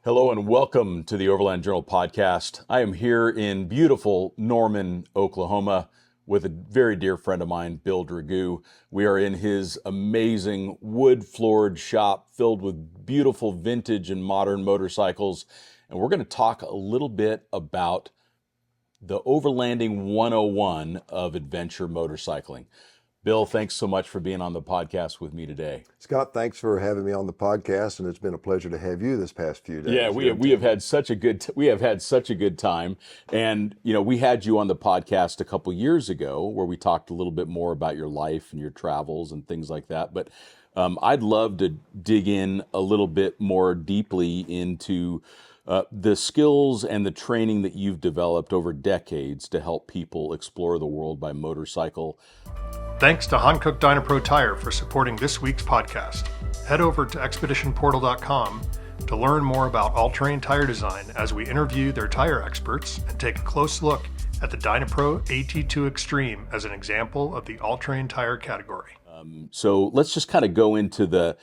Hello and welcome to the Overland Journal podcast. I am here in beautiful Norman, Oklahoma, with a very dear friend of mine, Bill Drago. We are in his amazing wood-floored shop filled with beautiful vintage and modern motorcycles. And we're going to talk a little bit about the overlanding 101 of adventure motorcycling. Bill, thanks so much for being on the podcast with me today. Scott, thanks for having me on the podcast, and it's been a pleasure to have you this past few days. Yeah, we have had such a good time, and we had you on the podcast a couple years ago where we talked a little bit more about your life and your travels and things like that. But I'd love to dig in a little bit more deeply into the skills and the training that you've developed over decades to help people explore the world by motorcycle. Thanks to Hankook Dynapro Tire for supporting this week's podcast. Head over to expeditionportal.com to learn more about all-terrain tire design as we interview their tire experts and take a close look at the Dynapro AT2 Extreme as an example of the all-terrain tire category. So let's just kind of go into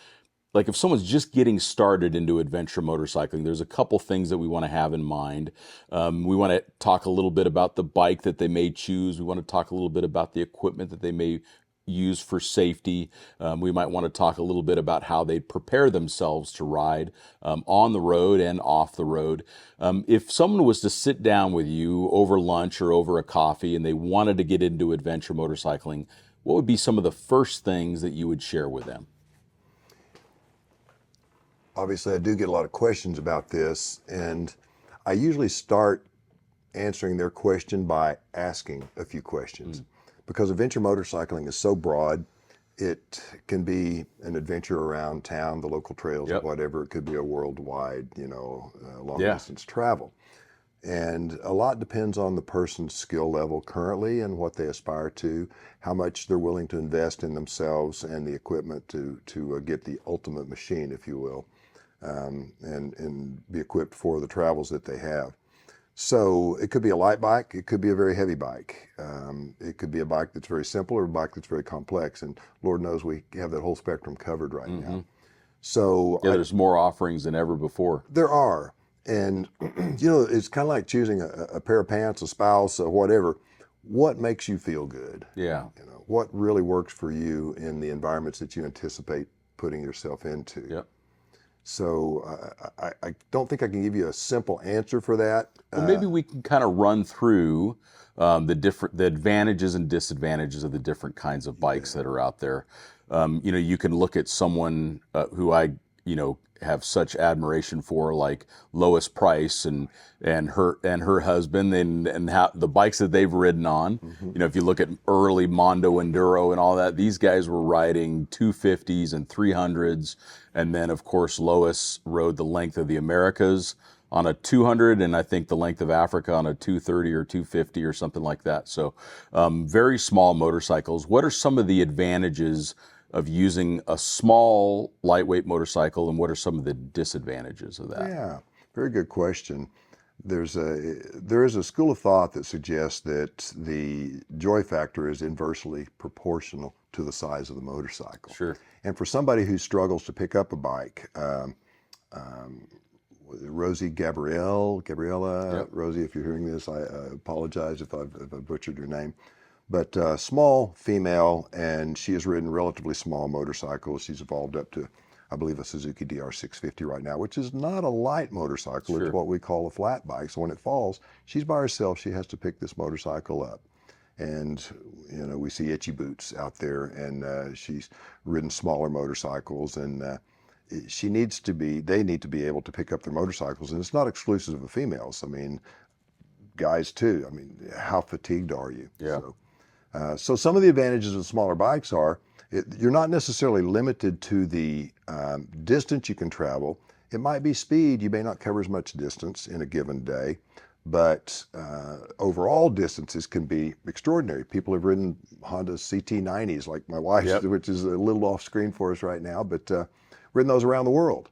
if someone's just getting started into adventure motorcycling, there's a couple things that we want to have in mind. We want to talk a little bit about the bike that they may choose. We want to talk a little bit about the equipment that they may use for safety. We might want to talk a little bit about how they prepare themselves to ride on the road and off the road. If someone was to sit down with you over lunch or over a coffee and they wanted to get into adventure motorcycling, what would be some of the first things that you would share with them? Obviously, I do get a lot of questions about this, and I usually start answering their question by asking a few questions. Because adventure motorcycling is so broad, it can be an adventure around town, the local trails, or whatever. It could be a worldwide, long-distance travel. And a lot depends on the person's skill level currently and what they aspire to, how much they're willing to invest in themselves and the equipment to get the ultimate machine, if you will. And be equipped for the travels that they have. So it could be a light bike, it could be a very heavy bike. It could be a bike that's very simple or a bike that's very complex, and Lord knows we have that whole spectrum covered right now. So there's more offerings than ever before. There are, and it's kind of like choosing a pair of pants, a spouse, or whatever. What makes you feel good? Yeah. What really works for you in the environments that you anticipate putting yourself into. Yep. So I don't think I can give you a simple answer for that. Well, maybe we can kind of run through the advantages and disadvantages of the different kinds of bikes that are out there. You can look at someone who I have such admiration for, like Lois Price and her husband and how the bikes that they've ridden on. If you look at early Mondo Enduro and all that, these guys were riding 250s and 300s, and then of course Lois rode the length of the Americas on a 200, and I think the length of Africa on a 230 or 250 or something like that. So very small motorcycles. What are some of the advantages of using a small, lightweight motorcycle, and what are some of the disadvantages of that? Yeah, very good question. There is a school of thought that suggests that the joy factor is inversely proportional to the size of the motorcycle. Sure. And for somebody who struggles to pick up a bike, Gabriella, Rosie, if you're hearing this, I apologize if I've butchered your name. But small female, and she has ridden relatively small motorcycles. She's evolved up to, I believe, a Suzuki DR650 right now, which is not a light motorcycle. Sure. It's what we call a flat bike. So when it falls, she's by herself. She has to pick this motorcycle up. And, we see itchy boots out there, and she's ridden smaller motorcycles, and they need to be able to pick up their motorcycles. And it's not exclusive of females. I mean, guys too. I mean, how fatigued are you? Yeah. So some of the advantages of smaller bikes are you're not necessarily limited to the distance you can travel. It might be speed. You may not cover as much distance in a given day, but overall distances can be extraordinary. People have ridden Honda CT90s like my wife, which is a little off screen for us right now, but ridden those around the world.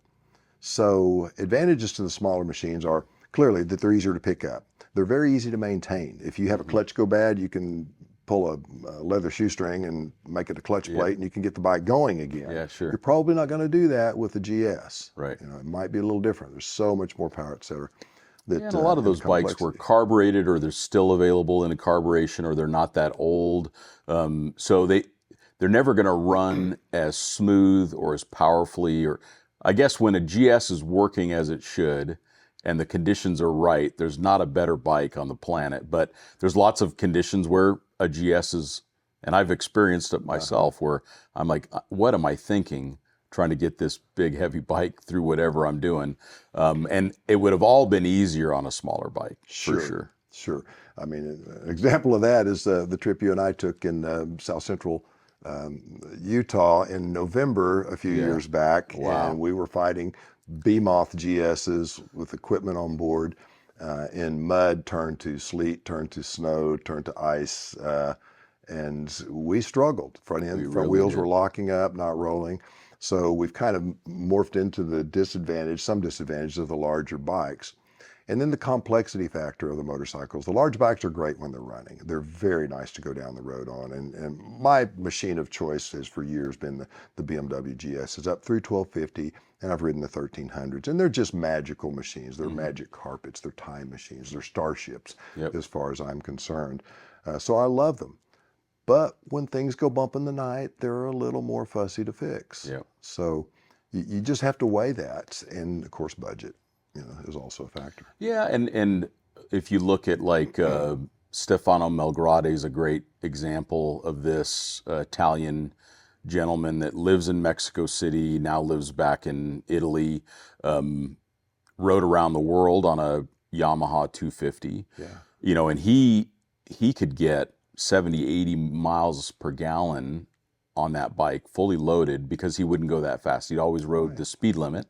So advantages to the smaller machines are clearly that they're easier to pick up. They're very easy to maintain. If you have a clutch go bad, you can pull a leather shoestring and make it a clutch Yeah. plate, and you can get the bike going again. Yeah, sure. You're probably not going to do that with the GS. Right. It might be a little different. There's so much more power, et cetera. That, And a lot of and those bikes were complexity. carbureted, or they're still available in a carburation, or they're not that old. So they're never going to run as smooth or as powerfully. Or I guess when a GS is working as it should, and the conditions are right, there's not a better bike on the planet. But there's lots of conditions where a GS is, and I've experienced it myself, where I'm like, what am I thinking? Trying to get this big heavy bike through whatever I'm doing. And it would have all been easier on a smaller bike, for sure. Sure. I mean, an example of that is the trip you and I took in South Central Utah in November a few years back. Wow. And we were fighting Behemoth GSs with equipment on board in mud turned to sleet, turned to snow, turned to ice. And we struggled. Front really wheels did. were locking up, not rolling. So we've kind of morphed into some disadvantages of the larger bikes. And then the complexity factor of the motorcycles. The large bikes are great when they're running. They're very nice to go down the road on. And my machine of choice has for years been the BMW GS. It's up through 1250, and I've ridden the 1300s. And they're just magical machines. They're magic carpets. They're time machines. They're starships, as far as I'm concerned. So I love them. But when things go bump in the night, they're a little more fussy to fix. Yep. So you just have to weigh that. And of course, budget, is also a factor. Yeah, and if you look at like Stefano Melgrade is a great example of this, Italian gentleman that lives in Mexico City, now lives back in Italy, rode around the world on a Yamaha 250. Yeah. And he could get 70, 80 miles per gallon on that bike fully loaded because he wouldn't go that fast. He'd always rode the speed limit.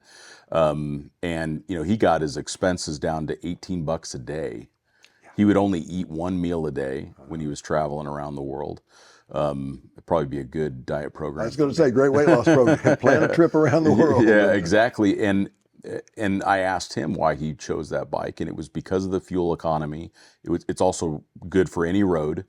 And he got his expenses down to $18 a day. He would only eat one meal a day when he was traveling around the world. It'd probably be a good diet program. I was going to say, great weight loss program. Plan a trip around the world. Yeah, exactly. And I asked him why he chose that bike, and it was because of the fuel economy. It's also good for any road.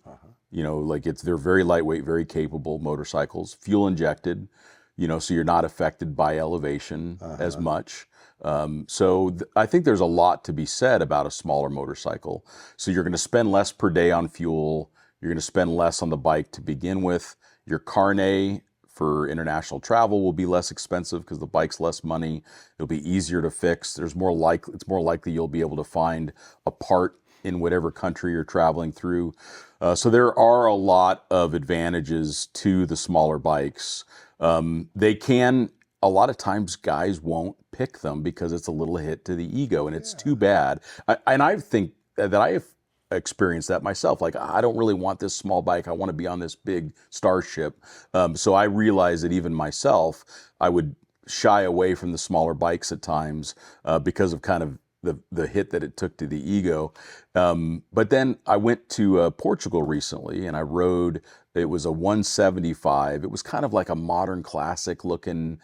They're very lightweight, very capable motorcycles, fuel injected, so you're not affected by elevation as much. I think there's a lot to be said about a smaller motorcycle. So you're going to spend less per day on fuel. You're going to spend less on the bike to begin with. Your carnet for international travel will be less expensive because the bike's less money. It'll be easier to fix. It's more likely you'll be able to find a part in whatever country you're traveling through. So there are a lot of advantages to the smaller bikes. A lot of times guys won't pick them because it's a little hit to the ego, and it's too bad. I think that I have experienced that myself. Like, I don't really want this small bike. I want to be on this big starship. So I realized that even myself, I would shy away from the smaller bikes at times because of kind of the hit that it took to the ego. But then I went to Portugal recently, and I rode, it was a 175. It was kind of like a modern classic looking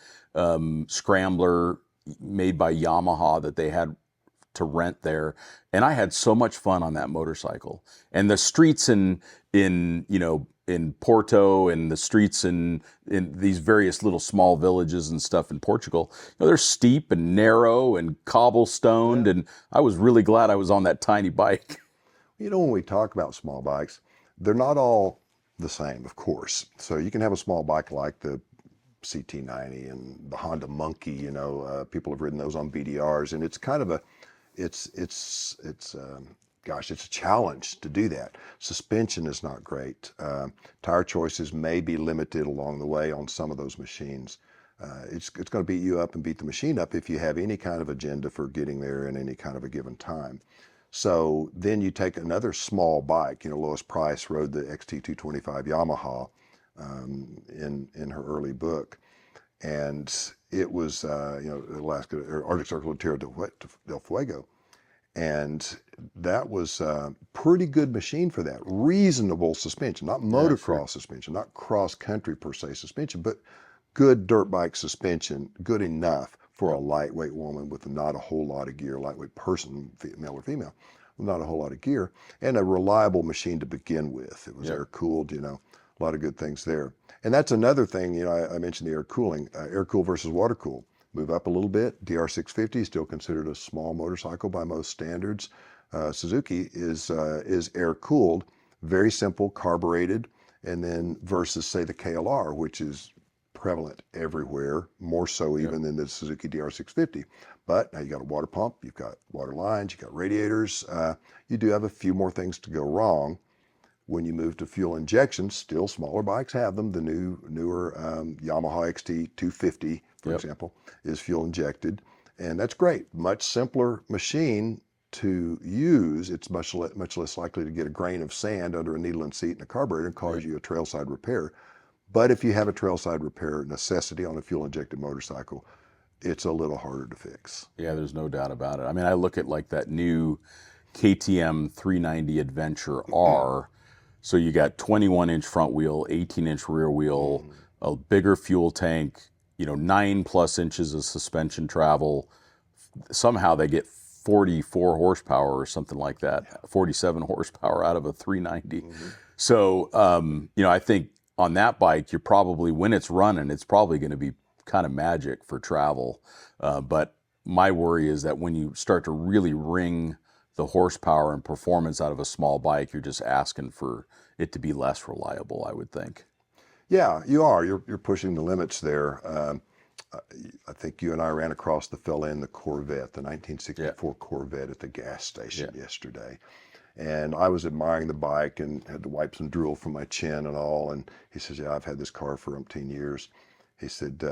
scrambler made by Yamaha that they had to rent there. And I had so much fun on that motorcycle. And the streets in Porto, and the streets in these various little small villages and stuff in Portugal, they're steep and narrow and cobblestoned. And I was really glad I was on that tiny bike. When we talk about small bikes, they're not all the same, of course. So you can have a small bike like the CT90 and the Honda Monkey. People have ridden those on BDRs, and it's kind of it's a challenge to do that. Suspension is not great. Tire choices may be limited along the way on some of those machines. It's going to beat you up and beat the machine up if you have any kind of agenda for getting there in any kind of a given time. So then you take another small bike. Lois Price rode the XT225 Yamaha in her early book, and it was Alaska or Arctic Circle of Tierra del Fuego. And that was a pretty good machine for that. Reasonable suspension, not motocross suspension, not cross-country per se suspension, but good dirt bike suspension, good enough for a lightweight woman with not a whole lot of gear, lightweight person, male or female. not a whole lot of gear, and a reliable machine to begin with. It was Yep. air cooled, a lot of good things there. And that's another thing, I mentioned the air cooling, air cool versus water cool. Move up a little bit. DR650 is still considered a small motorcycle by most standards. Suzuki is air cooled, very simple, carbureted, and then versus say the KLR, which is prevalent everywhere, more so even than the Suzuki DR650. But now you got a water pump, you've got water lines, you've got radiators. You do have a few more things to go wrong. When you move to fuel injection, still smaller bikes have them. The newer Yamaha XT 250, for example, is fuel injected, and that's great. Much simpler machine to use. It's much less likely to get a grain of sand under a needle and seat in a carburetor and cause you a trailside repair. But if you have a trailside repair necessity on a fuel injected motorcycle, it's a little harder to fix. Yeah, there's no doubt about it. I mean, I look at like that new KTM 390 Adventure R. So you got 21-inch front wheel, 18-inch rear wheel, a bigger fuel tank, 9+ inches of suspension travel. Somehow they get 44 horsepower or something like that, 47 horsepower out of a 390. So, I think on that bike, you're probably, when it's running, it's probably going to be kind of magic for travel. But my worry is that when you start to really wring the horsepower and performance out of a small bike, you're just asking for it to be less reliable, I would think. Yeah, you are. You're pushing the limits there. I think you and I ran across the fella in the Corvette, the 1964 Corvette at the gas station yesterday. And I was admiring the bike and had to wipe some drool from my chin and all. And he says, yeah, I've had this car for umpteen years. He said,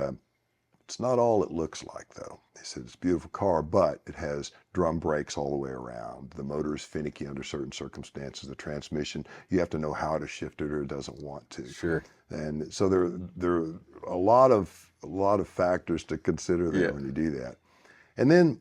it's not all it looks like, though. He said, it's a beautiful car, but it has drum brakes all the way around. The motor is finicky under certain circumstances. The transmission, you have to know how to shift it or it doesn't want to. Sure. And so there are a lot of factors to consider there when you do that. And then,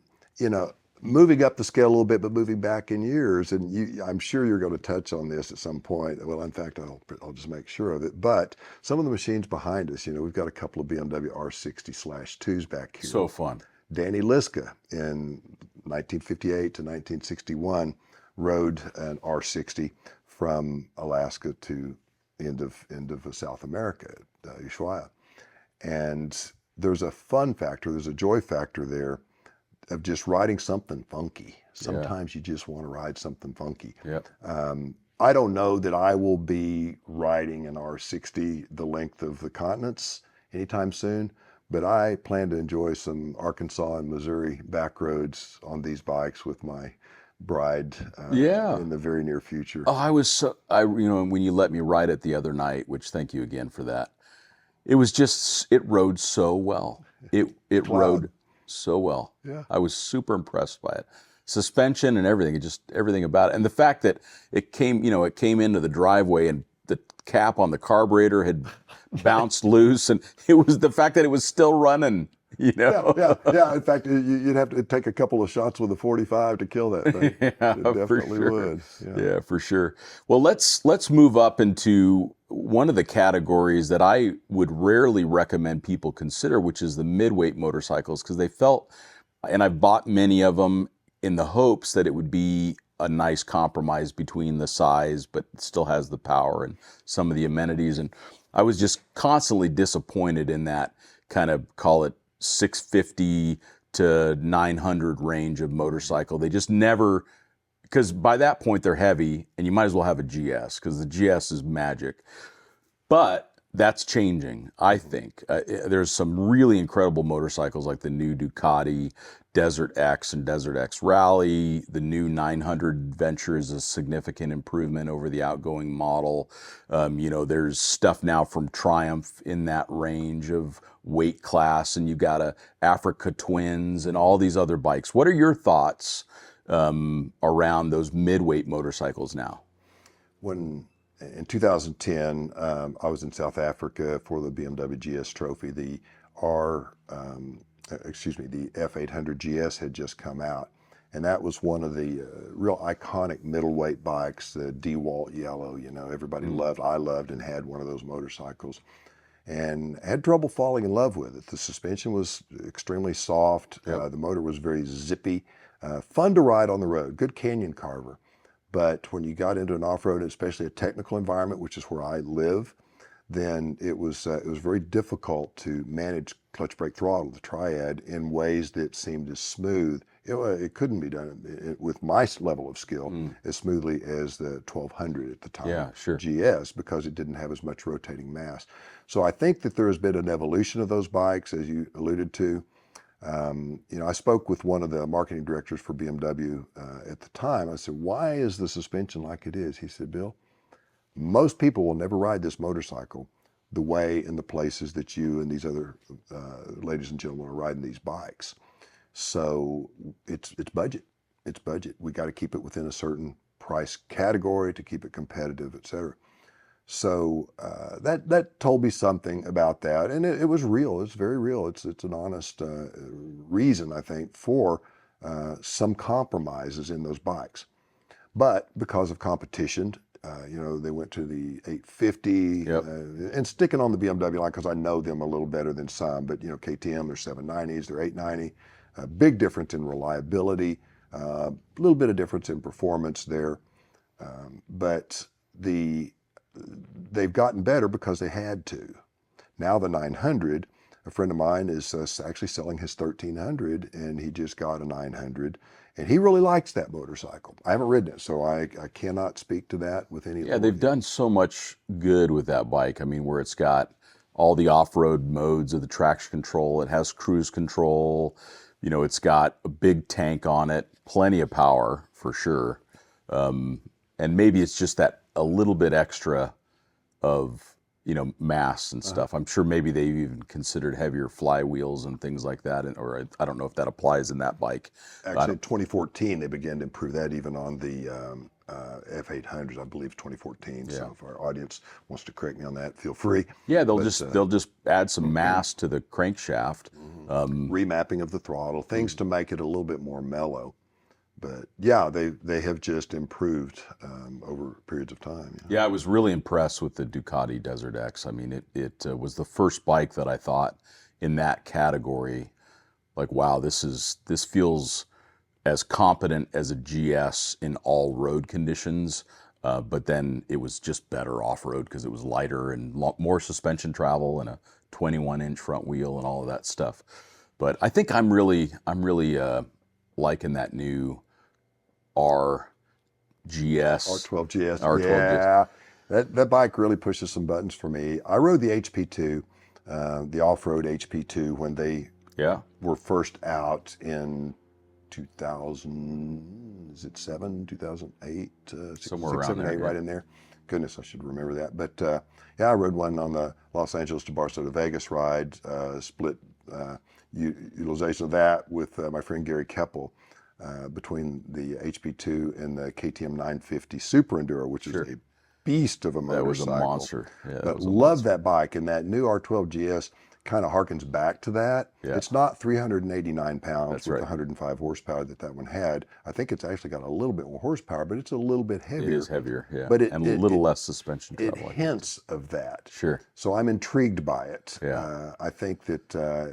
moving up the scale a little bit, but moving back in years, and I'm sure you're going to touch on this at some point. Well, in fact, I'll just make sure of it. But some of the machines behind us, we've got a couple of BMW R60/2s back here. So fun. Danny Liska in 1958 to 1961 rode an R60 from Alaska to end of South America, Ushuaia. And there's a fun factor, there's a joy factor there of just riding something funky. Sometimes you just want to ride something funky. Yep. I don't know that I will be riding an R60 the length of the continents anytime soon, but I plan to enjoy some Arkansas and Missouri back roads on these bikes with my bride in the very near future. Oh, when you let me ride it the other night, which thank you again for that. It was just, it rode so well. It rode so well. Yeah. I was super impressed by it. Suspension and everything, everything about it. And the fact that it came into the driveway and the cap on the carburetor had bounced loose, and it was the fact that it was still running, Yeah. In fact, you'd have to take a couple of shots with a 45 to kill that thing. Yeah, it definitely for sure. would. Yeah, for sure. Well, let's move up into one of the categories that I would rarely recommend people consider, which is the midweight motorcycles, because they felt, and I've bought many of them in the hopes that it would be a nice compromise between the size, but it still has the power and some of the amenities. And I was just constantly disappointed in that kind of, call it 650 to 900 range of motorcycle. They just never, because by that point they're heavy and you might as well have a GS because the GS is magic. But that's changing, I think. There's some really incredible motorcycles like the new Ducati Desert X and Desert X Rally. The new 900 Adventure is a significant improvement over the outgoing model. There's stuff now from Triumph in that range of weight class, and you've got a Africa Twins and all these other bikes. What are your thoughts around those midweight motorcycles now? In 2010, I was in South Africa for the BMW GS Trophy. The F800 GS had just come out, and that was one of the real iconic middleweight bikes, the DeWalt yellow. Everybody loved. I loved and had one of those motorcycles, and had trouble falling in love with it. The suspension was extremely soft. Yep. The motor was very zippy. Fun to ride on the road, good canyon carver. But when you got into an off-road, especially a technical environment, which is where I live, then it was very difficult to manage clutch brake throttle, the triad, in ways that seemed as smooth. It couldn't be done with my level of skill as smoothly as the 1200 at the time, Yeah, sure. GS, because it didn't have as much rotating mass. So I think that there has been an evolution of those bikes, as you alluded to. I spoke with one of the marketing directors for BMW at the time. I said, "Why is the suspension like it is?" He said, "Bill, most people will never ride this motorcycle the way and the places that you and these other ladies and gentlemen are riding these bikes. So it's budget. It's budget. We got to keep it within a certain price category to keep it competitive, et cetera." So that told me something about that, and it was real. It's very real. It's an honest reason, I think, for some compromises in those bikes. But because of competition, they went to the 850, and sticking on the BMW line because I know them a little better than some. But KTM, their 790s, their 890, big difference in reliability, a little bit of difference in performance there, but they've gotten better because they had to. Now the 900, a friend of mine is actually selling his 1300, and he just got a 900, and he really likes that motorcycle. I haven't ridden it, so I cannot speak to that with any. Yeah, they've done so much good with that bike. I mean, where it's got all the off-road modes of the traction control, it has cruise control, it's got a big tank on it, plenty of power for sure, and maybe it's just that a little bit extra of mass and stuff. I'm sure maybe they've even considered heavier flywheels and things like that, or I don't know if that applies in that bike. Actually, in 2014 they began to improve that even on the F800s, I believe 2014. Yeah. So if our audience wants to correct me on that, feel free. Yeah, they'll just add some mass to the crankshaft, remapping of the throttle, things to make it a little bit more mellow. But yeah, they have just improved over periods of time. Yeah, I was really impressed with the Ducati Desert X. I mean, it was the first bike that I thought in that category, like, wow, this feels as competent as a GS in all road conditions. But then it was just better off-road because it was lighter and more suspension travel and a 21-inch front wheel and all of that stuff. But I think I'm really liking that new R12GS. R12GS. Yeah, that bike really pushes some buttons for me. I rode the HP2, the off-road HP2 when they were first out in 2007, 2008, somewhere 6, around 7, there, 8, right in there. Goodness, I should remember that. But I rode one on the Los Angeles to Barcelona Vegas ride, split utilization of that with my friend Gary Keppel. Between the HP2 and the KTM 950 Super Enduro, which is a beast of a motorcycle. That was a monster. Yeah, but love that bike, and that new R12 GS kind of harkens back to that. Yeah. It's not 389 pounds That's with right. 105 horsepower that one had. I think it's actually got a little bit more horsepower, but it's a little bit heavier. It is heavier, yeah. But and a little less suspension It travel. hints of that. Sure. So I'm intrigued by it. Yeah. I think that I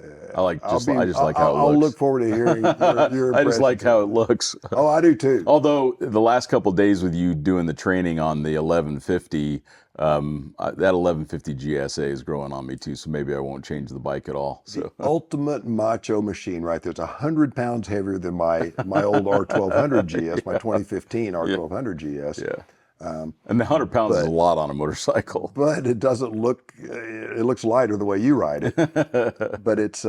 just like how it looks. I'll look forward to hearing your I just like impressions. how it looks. Oh, I do too. Although the last couple of days with you doing the training on the 1150, that 1150 GSA is growing on me too, so maybe I won't change the bike at all. So ultimate macho machine right there. It's 100 pounds heavier than my old R1200 GS, my 2015 R1200 GS. yeah. And the 100 pounds is a lot on a motorcycle. But it doesn't look, it looks lighter the way you ride it. But it's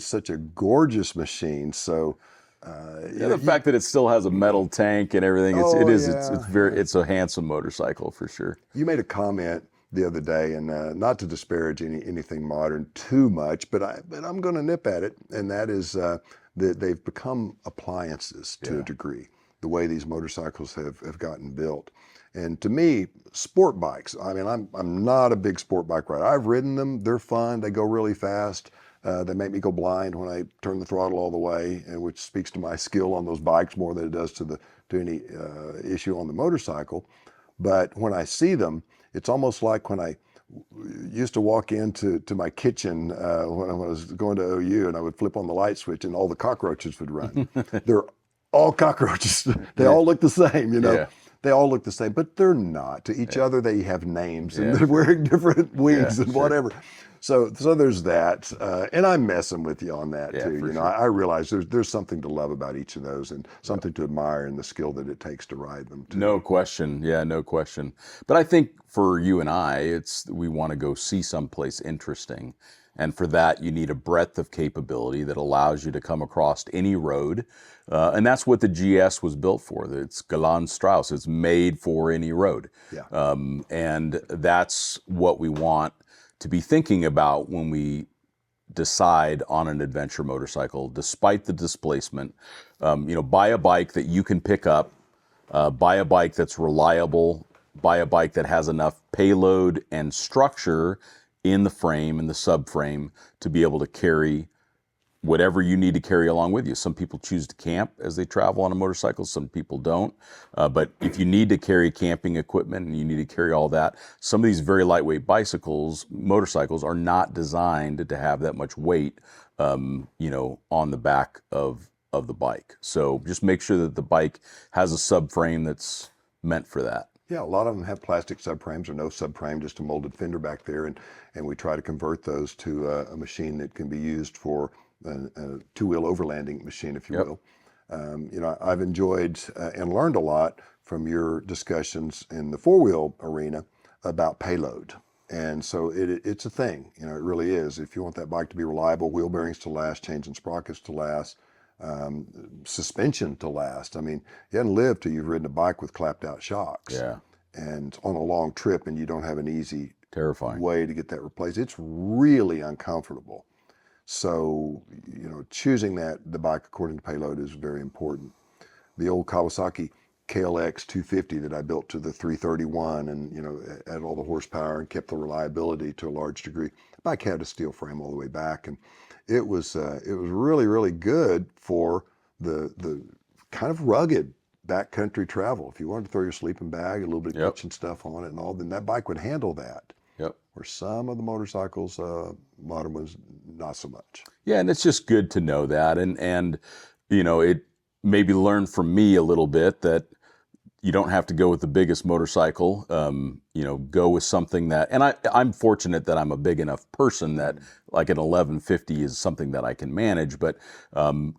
such a gorgeous machine. So the fact that it still has a metal tank and everything, it's a handsome motorcycle for sure. You made a comment the other day, and not to disparage anything modern too much, but I'm going to nip at it, and that is that they've become appliances to a degree, the way these motorcycles have gotten built. And to me, sport bikes, I mean, I'm not a big sport bike rider. I've ridden them. They're fun. They go really fast. They make me go blind when I turn the throttle all the way, and which speaks to my skill on those bikes more than it does to any issue on the motorcycle. But when I see them, it's almost like when I used to walk into my kitchen when I was going to OU, and I would flip on the light switch and all the cockroaches would run. They're all cockroaches. They all look the same, you know. Yeah. They all look the same, but they're not. To each other, they have names, and Yeah, they're wearing different wings and sure. whatever. So there's that, and I'm messing with you on that Yeah, too. for You know, sure. I realize there's something to love about each of those, and something to admire in the skill that it takes to ride them too. No question. Yeah, no question. But I think for you and I, we want to go see someplace interesting. And for that, you need a breadth of capability that allows you to come across any road. And that's what the GS was built for. It's Galant Strauss. It's made for any road. Yeah. And that's what we want to be thinking about when we decide on an adventure motorcycle, despite the displacement. Buy a bike that you can pick up, buy a bike that's reliable, buy a bike that has enough payload and structure in the frame and the subframe to be able to carry whatever you need to carry along with you. Some people choose to camp as they travel on a motorcycle, some people don't. But if you need to carry camping equipment and you need to carry all that, some of these very lightweight motorcycles are not designed to have that much weight, on the back of the bike. So just make sure that the bike has a subframe that's meant for that. Yeah, a lot of them have plastic subframes or no subframe, just a molded fender back there, and we try to convert those to a machine that can be used for a two-wheel overlanding machine, if you will. I've enjoyed and learned a lot from your discussions in the four-wheel arena about payload. And so it's a thing, it really is. If you want that bike to be reliable, wheel bearings to last, chains and sprockets to last, suspension to last. I mean, you haven't lived till you've ridden a bike with clapped out shocks. Yeah. And on a long trip and you don't have an easy Terrifying way to get that replaced. It's really uncomfortable. So, choosing the bike according to payload is very important. The old Kawasaki KLX 250 that I built to the 331 and, added all the horsepower and kept the reliability to a large degree. The bike had a steel frame all the way back, and it was really, really good for the kind of rugged backcountry travel. If you wanted to throw your sleeping bag, a little bit of kitchen stuff on it and all, then that bike would handle that. Yep. Where some of the motorcycles, modern ones, not so much. Yeah, and it's just good to know that, and it maybe learned from me a little bit that you don't have to go with the biggest motorcycle. Go with something that, and I'm fortunate that I'm a big enough person that like an 1150 is something that I can manage, but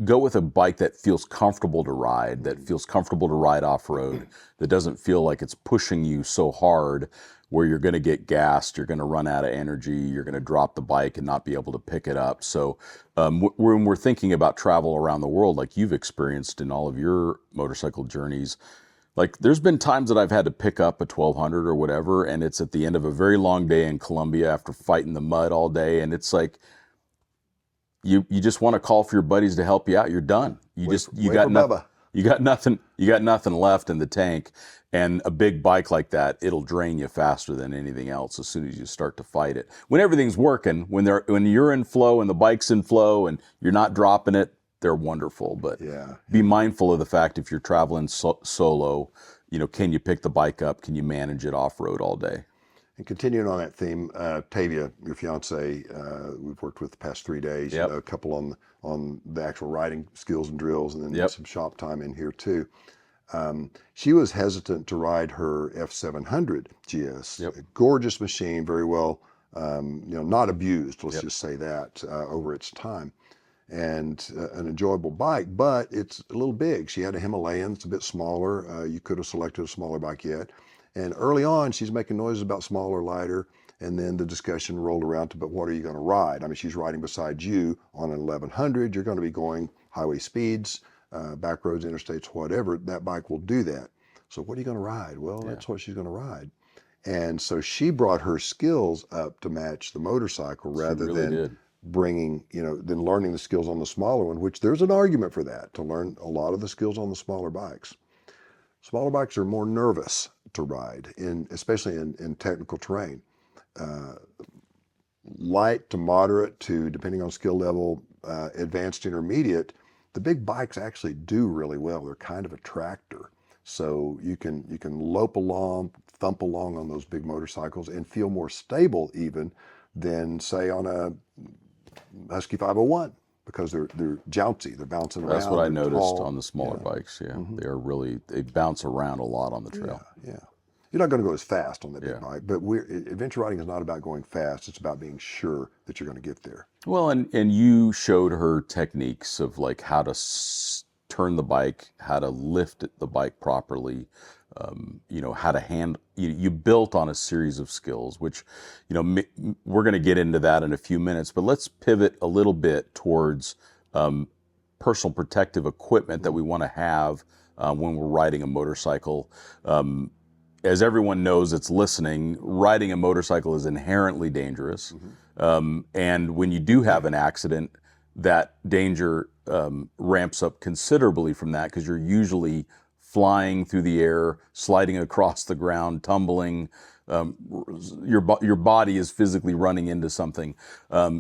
go with a bike that feels comfortable to ride, off-road, that doesn't feel like it's pushing you so hard where you're going to get gassed, you're going to run out of energy, you're going to drop the bike and not be able to pick it up. So when we're thinking about travel around the world, like you've experienced in all of your motorcycle journeys, like there's been times that I've had to pick up a 1200 or whatever, and it's at the end of a very long day in Colombia after fighting the mud all day, and it's like you just want to call for your buddies to help you out. You're done. You got nothing left in the tank, and a big bike like that, it'll drain you faster than anything else as soon as you start to fight it. When everything's working, when you're in flow and the bike's in flow and you're not dropping it, they're wonderful. But be mindful of the fact if you're traveling solo, can you pick the bike up? Can you manage it off-road all day? And continuing on that theme, Tavia, your fiance, we've worked with the past 3 days. A couple on the actual riding skills and drills, and then some shop time in here too. She was hesitant to ride her F700 GS. A gorgeous machine, very well, not abused. Let's just say that over its time. And an enjoyable bike, but it's a little big. She had a Himalayan, it's a bit smaller. You could have selected a smaller bike yet. And early on, she's making noises about smaller, lighter, and then the discussion rolled around to, but what are you going to ride? I mean, she's riding beside you on an 1100. You're going to be going highway speeds, back roads, interstates, whatever. That bike will do that. So what are you going to ride? Well, that's what she's going to ride. And so she brought her skills up to match the motorcycle rather than bringing, than learning the skills on the smaller one, which there's an argument for that, to learn a lot of the skills on the smaller bikes. Smaller bikes are more nervous to ride, especially in technical terrain. Light to moderate to, depending on skill level, advanced intermediate, the big bikes actually do really well. They're kind of a tractor. So you can lope along, thump along on those big motorcycles and feel more stable even than, say, on a Husky 501. because they're jouncy, they're bouncing around. That's what I they're noticed tall. on the smaller Yeah. bikes. Yeah, they bounce around a lot on the trail. Yeah. You're not going to go as fast on that big Yeah. bike, but adventure riding is not about going fast. It's about being sure that you're going to get there. Well, and you showed her techniques of like how to turn the bike, how to lift the bike properly, how to hand. You built on a series of skills, which, we're going to get into that in a few minutes. But let's pivot a little bit towards personal protective equipment that we want to have when we're riding a motorcycle. As everyone knows that's listening, riding a motorcycle is inherently dangerous. And when you do have an accident, that danger ramps up considerably from that, because you're usually flying through the air, sliding across the ground, tumbling. Your body is physically running into something.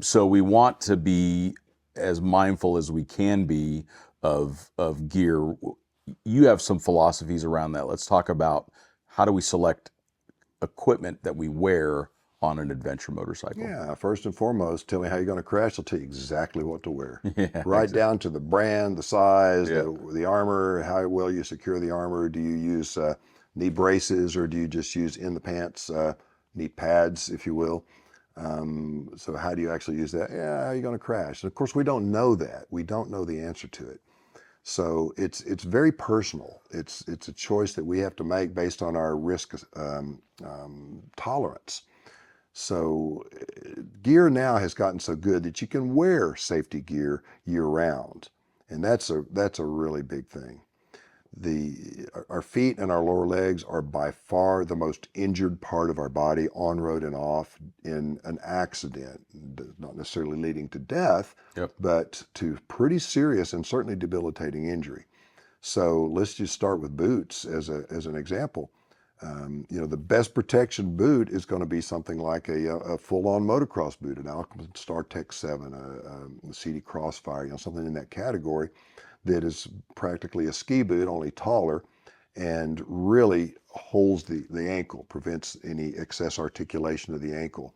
So we want to be as mindful as we can be of gear. You have some philosophies around that. Let's talk about how do we select equipment that we wear on an adventure motorcycle. Yeah, first and foremost, tell me how you're going to crash. I'll tell you exactly what to wear. Yeah, right down to the brand, the size, Yeah. the armor, how well you secure the armor. Do you use knee braces, or do you just use in the pants knee pads, if you will? So how do you actually use that? Yeah, how are you going to crash? And of course, we don't know that. We don't know the answer to it. So it's very personal. It's a choice that we have to make based on our risk tolerance. So gear now has gotten so good that you can wear safety gear year round, and that's a really big thing. Our feet and our lower legs are by far the most injured part of our body on road and off in an accident, not necessarily leading to death, Yep. but to pretty serious and certainly debilitating injury. So let's just start with boots as an example. The best protection boot is going to be something like a full-on motocross boot, an Alpenstar Tech 7, a CD Crossfire, something in that category that is practically a ski boot, only taller, and really holds the ankle, prevents any excess articulation of the ankle.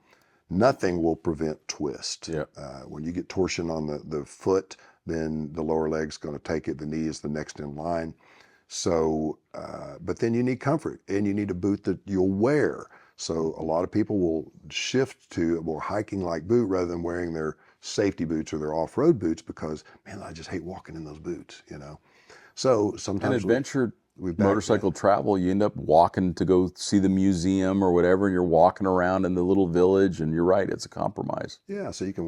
Nothing will prevent twist. Yeah. When you get torsion on the foot, then the lower leg's going to take it. The knee is the next in line. So, but then you need comfort, and you need a boot that you'll wear. So a lot of people will shift to a more hiking-like boot rather than wearing their safety boots or their off-road boots, because, man, I just hate walking in those boots, So sometimes And adventure we motorcycle travel, you end up walking to go see the museum or whatever, and you're walking around in the little village, and you're right, it's a compromise. Yeah, so you can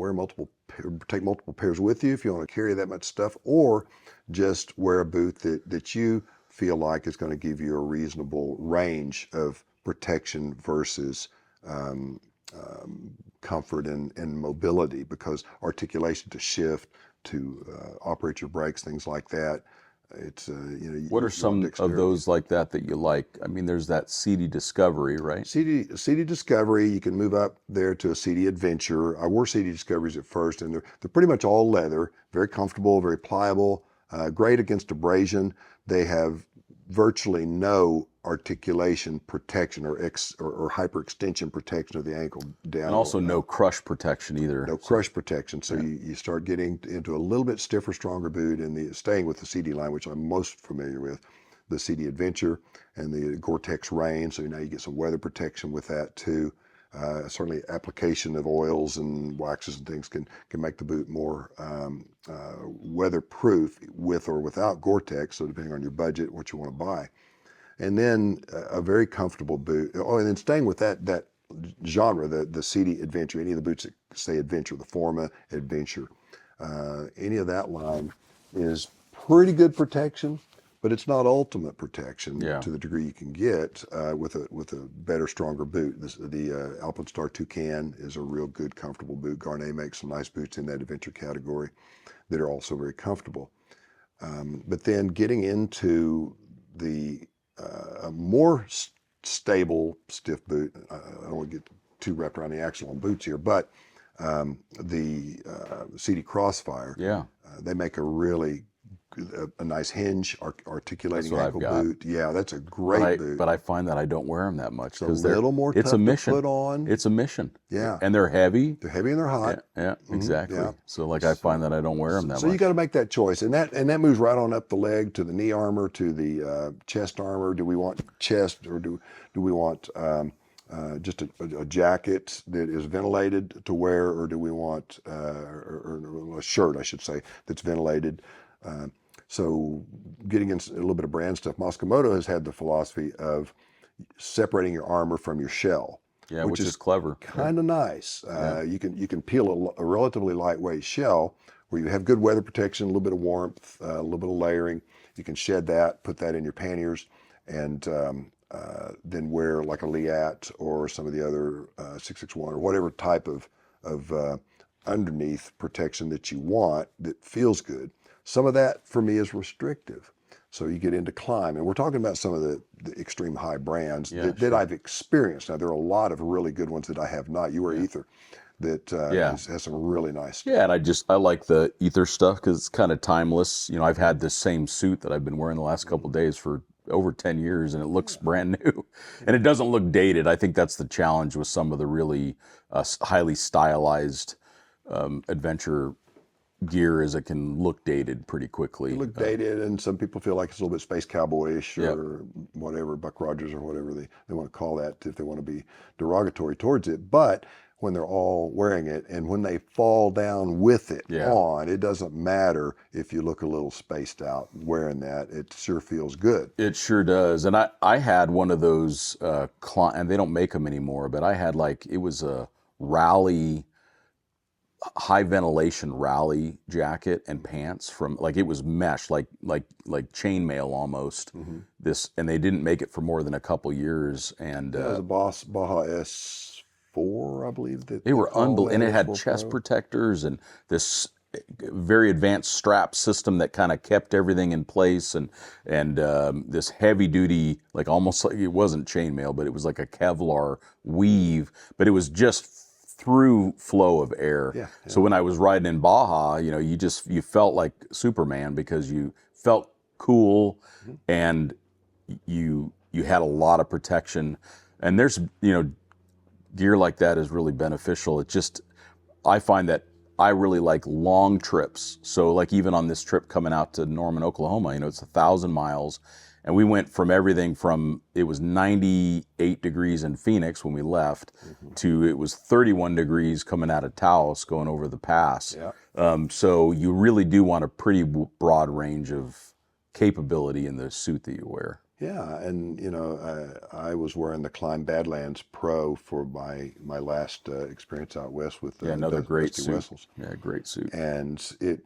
take multiple pairs with you if you want to carry that much stuff, or just wear a boot that you feel like is going to give you a reasonable range of protection versus comfort and mobility, because articulation to shift, to operate your brakes, things like that. It's What are some of those like that you like? I mean, there's that CD Discovery, right? CD Discovery, you can move up there to a CD Adventure. I wore CD Discoveries at first, and they're pretty much all leather, very comfortable, very pliable, great against abrasion. They have virtually no articulation protection or hyperextension protection of the ankle down. And also no crush protection either. No crush protection. So you start getting into a little bit stiffer, stronger boot, and staying with the CD line, which I'm most familiar with, the CD Adventure and the Gore-Tex Rain. So now you get some weather protection with that too. Certainly application of oils and waxes and things can make the boot more weatherproof with or without Gore-Tex, so depending on your budget, what you want to buy. And then a very comfortable boot. Oh, and then staying with that genre, the CD Adventure, any of the boots that say Adventure, the Forma Adventure, any of that line is pretty good protection, but it's not ultimate protection to the degree you can get with a better, stronger boot. The Alpenstar Toucan is a real good, comfortable boot. Garnet makes some nice boots in that adventure category that are also very comfortable. But then getting into a more stable, stiff boot. I don't want to get too wrapped around the axle on boots here, but the CD Crossfire, they make a really a nice hinge, articulating That's what ankle I've got. boot. Yeah, that's a great boot. But I find that I don't wear them that much because a little more it's tough a mission. to put on. It's a mission. Yeah. And they're heavy. They're heavy and they're hot. Yeah, exactly. yeah. So like I find that I don't wear them that So much. you got to make that choice, and that moves right on up the leg to the knee armor, to the chest armor. Do we want chest, or do we want just a jacket that is ventilated to wear, or do we want or a shirt, I should say, that's ventilated? So getting into a little bit of brand stuff, Moskomoto has had the philosophy of separating your armor from your shell. Yeah, which is clever. Kind of nice. You can peel a relatively lightweight shell where you have good weather protection, a little bit of warmth, a little bit of layering. You can shed that, put that in your panniers, and then wear like a Liat or some of the other 661 or whatever type of underneath protection that you want that feels good. Some of that for me is restrictive. So you get into climb, and we're talking about some of the extreme high brands that I've experienced. Now, there are a lot of really good ones that I have not. You wear Ether that has some really nice stuff. Yeah, and I like the Ether stuff because it's kind of timeless. You know, I've had this same suit that I've been wearing the last couple of days for over 10 years, and it looks brand new. And it doesn't look dated. I think that's the challenge with some of the really highly stylized adventure gear, is it can look dated pretty quickly. It look dated, and some people feel like it's a little bit space cowboyish or whatever, Buck Rogers or whatever they want to call that, if they want to be derogatory towards it. But when they're all wearing it, and when they fall down with it on, it doesn't matter if you look a little spaced out wearing that. It sure feels good. It sure does. And I had one of those, and they don't make them anymore, but I had it was a rally, high ventilation rally jacket and pants from it was mesh, like chainmail almost. And they didn't make it for more than a couple years. And it was a Baja S4, I believe. That they were unbelievable, and it had S4 chest Pro. protectors and this very advanced strap system that kind of kept everything in place, and this heavy duty, almost like it wasn't chainmail, but it was like a Kevlar weave, but it was just through flow of air. So when I was riding in Baja, you felt like Superman because you felt cool, and you had a lot of protection. And there's gear like that is really beneficial. I find that I really like long trips. So even on this trip coming out to Norman, Oklahoma, it's 1,000 miles. And we went from everything from, it was 98 degrees in Phoenix when we left, to it was 31 degrees coming out of Taos going over the pass. So you really do want a pretty broad range of capability in the suit that you wear. Yeah, and I was wearing the Climb Badlands Pro for my last experience out west with another great Dusty suit. Wessels. Yeah, great suit. And it,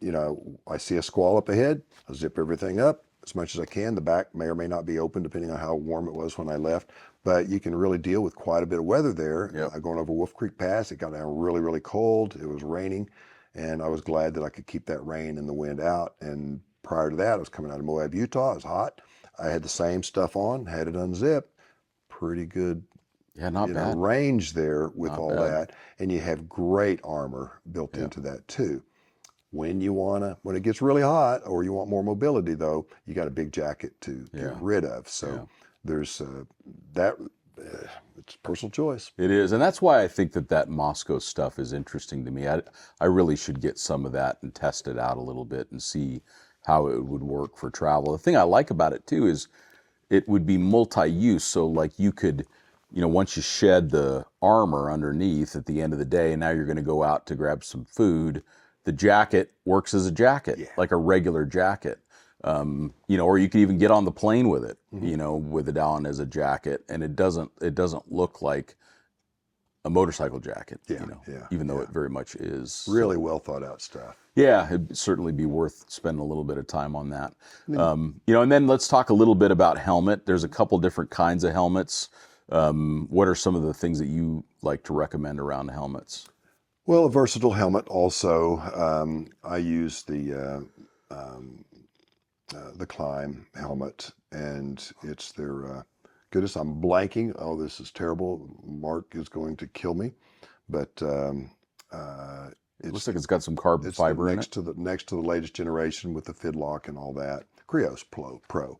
I see a squall up ahead, I zip everything up as much as I can. The back may or may not be open depending on how warm it was when I left, but you can really deal with quite a bit of weather there. Going over Wolf Creek Pass, it got down really, really cold. It was raining, and I was glad that I could keep that rain and the wind out. And prior to that, I was coming out of Moab, Utah. It was hot. I had the same stuff on, had it unzipped. Pretty good, not bad range there with not all bad. that, and you have great armor built into that too. When it gets really hot, or you want more mobility, though, you got a big jacket to get rid of. So there's it's personal choice. It is, and that's why I think that Moscow stuff is interesting to me. I really should get some of that and test it out a little bit and see how it would work for travel. The thing I like about it too is it would be multi-use. So you could, once you shed the armor underneath at the end of the day, and now you're going to go out to grab some food, the jacket works as a jacket, like a regular jacket. Or you could even get on the plane with it, with it on as a jacket, and it doesn't look like a motorcycle jacket, even though it very much is. Really well thought out stuff. Yeah, it'd certainly be worth spending a little bit of time on that. And then let's talk a little bit about helmet. There's a couple different kinds of helmets. What are some of the things that you like to recommend around helmets? Well, a versatile helmet also. I use the Climb helmet, and it's their goodness, I'm blanking. Oh, this is terrible. Mark is going to kill me. But It looks like it's got some carbon fiber in it. Next to the latest generation with the Fidlock and all that. Krios Pro.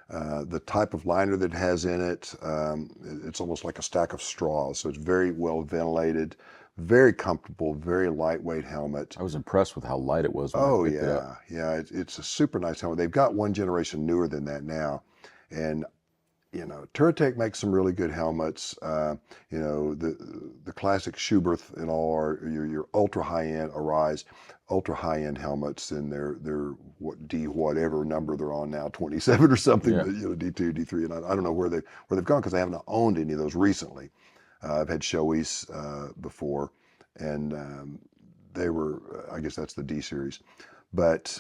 The type of liner that it has in it, it's almost like a stack of straws. So it's very well ventilated, very comfortable, very lightweight helmet. I was impressed with how light it was when I picked it up. Yeah. It's a super nice helmet. They've got one generation newer than that now, and Touratech makes some really good helmets. The classic Schuberth and all are your ultra high end Arise, ultra high end helmets, and they're whatever number they're on now, 27 or something. Yeah. But, D2, D3, and I don't know where they've gone because I haven't owned any of those recently. I've had Shoei's before, and they were, I guess that's the D series. But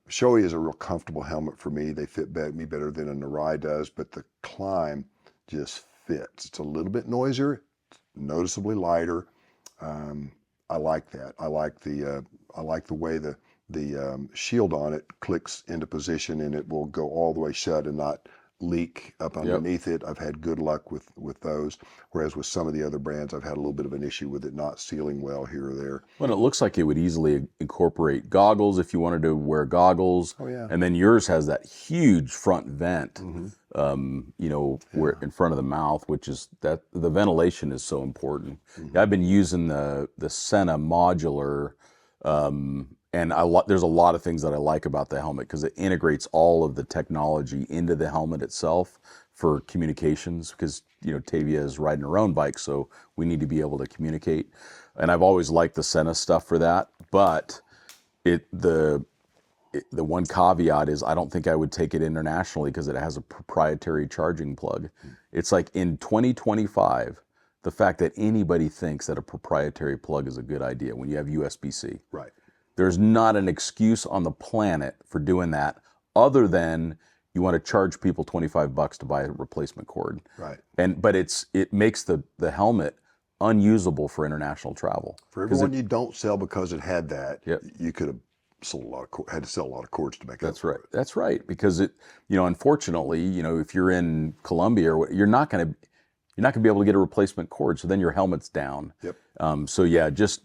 Shoei is a real comfortable helmet for me. They fit me better than a Narai does, but the climb just fits. It's a little bit noisier, noticeably lighter. I like that. I like the way the shield on it clicks into position, and it will go all the way shut and not leak up underneath it. I've had good luck with those, whereas with some of the other brands I've had a little bit of an issue with it not sealing well here or there. Well, it looks like it would easily incorporate goggles if you wanted to wear goggles. Oh yeah. And then yours has that huge front vent, where in front of the mouth, which is that the ventilation is so important. I've been using the Senna modular, and there's a lot of things that I like about the helmet because it integrates all of the technology into the helmet itself for communications, because Tavia is riding her own bike, so we need to be able to communicate. And I've always liked the Senna stuff for that, but the one caveat is I don't think I would take it internationally because it has a proprietary charging plug. It's like in 2025, the fact that anybody thinks that a proprietary plug is a good idea when you have USB-C. Right. There's not an excuse on the planet for doing that other than you want to charge people $25 to buy a replacement cord. Right. But it makes the helmet unusable for international travel. For everyone you don't sell because it had that, Yep. you could have had to sell a lot of cords to make That's up for right. it. That's right. Because unfortunately, if you're in Colombia, you're not going to be able to get a replacement cord. So then your helmet's down. Yep. Just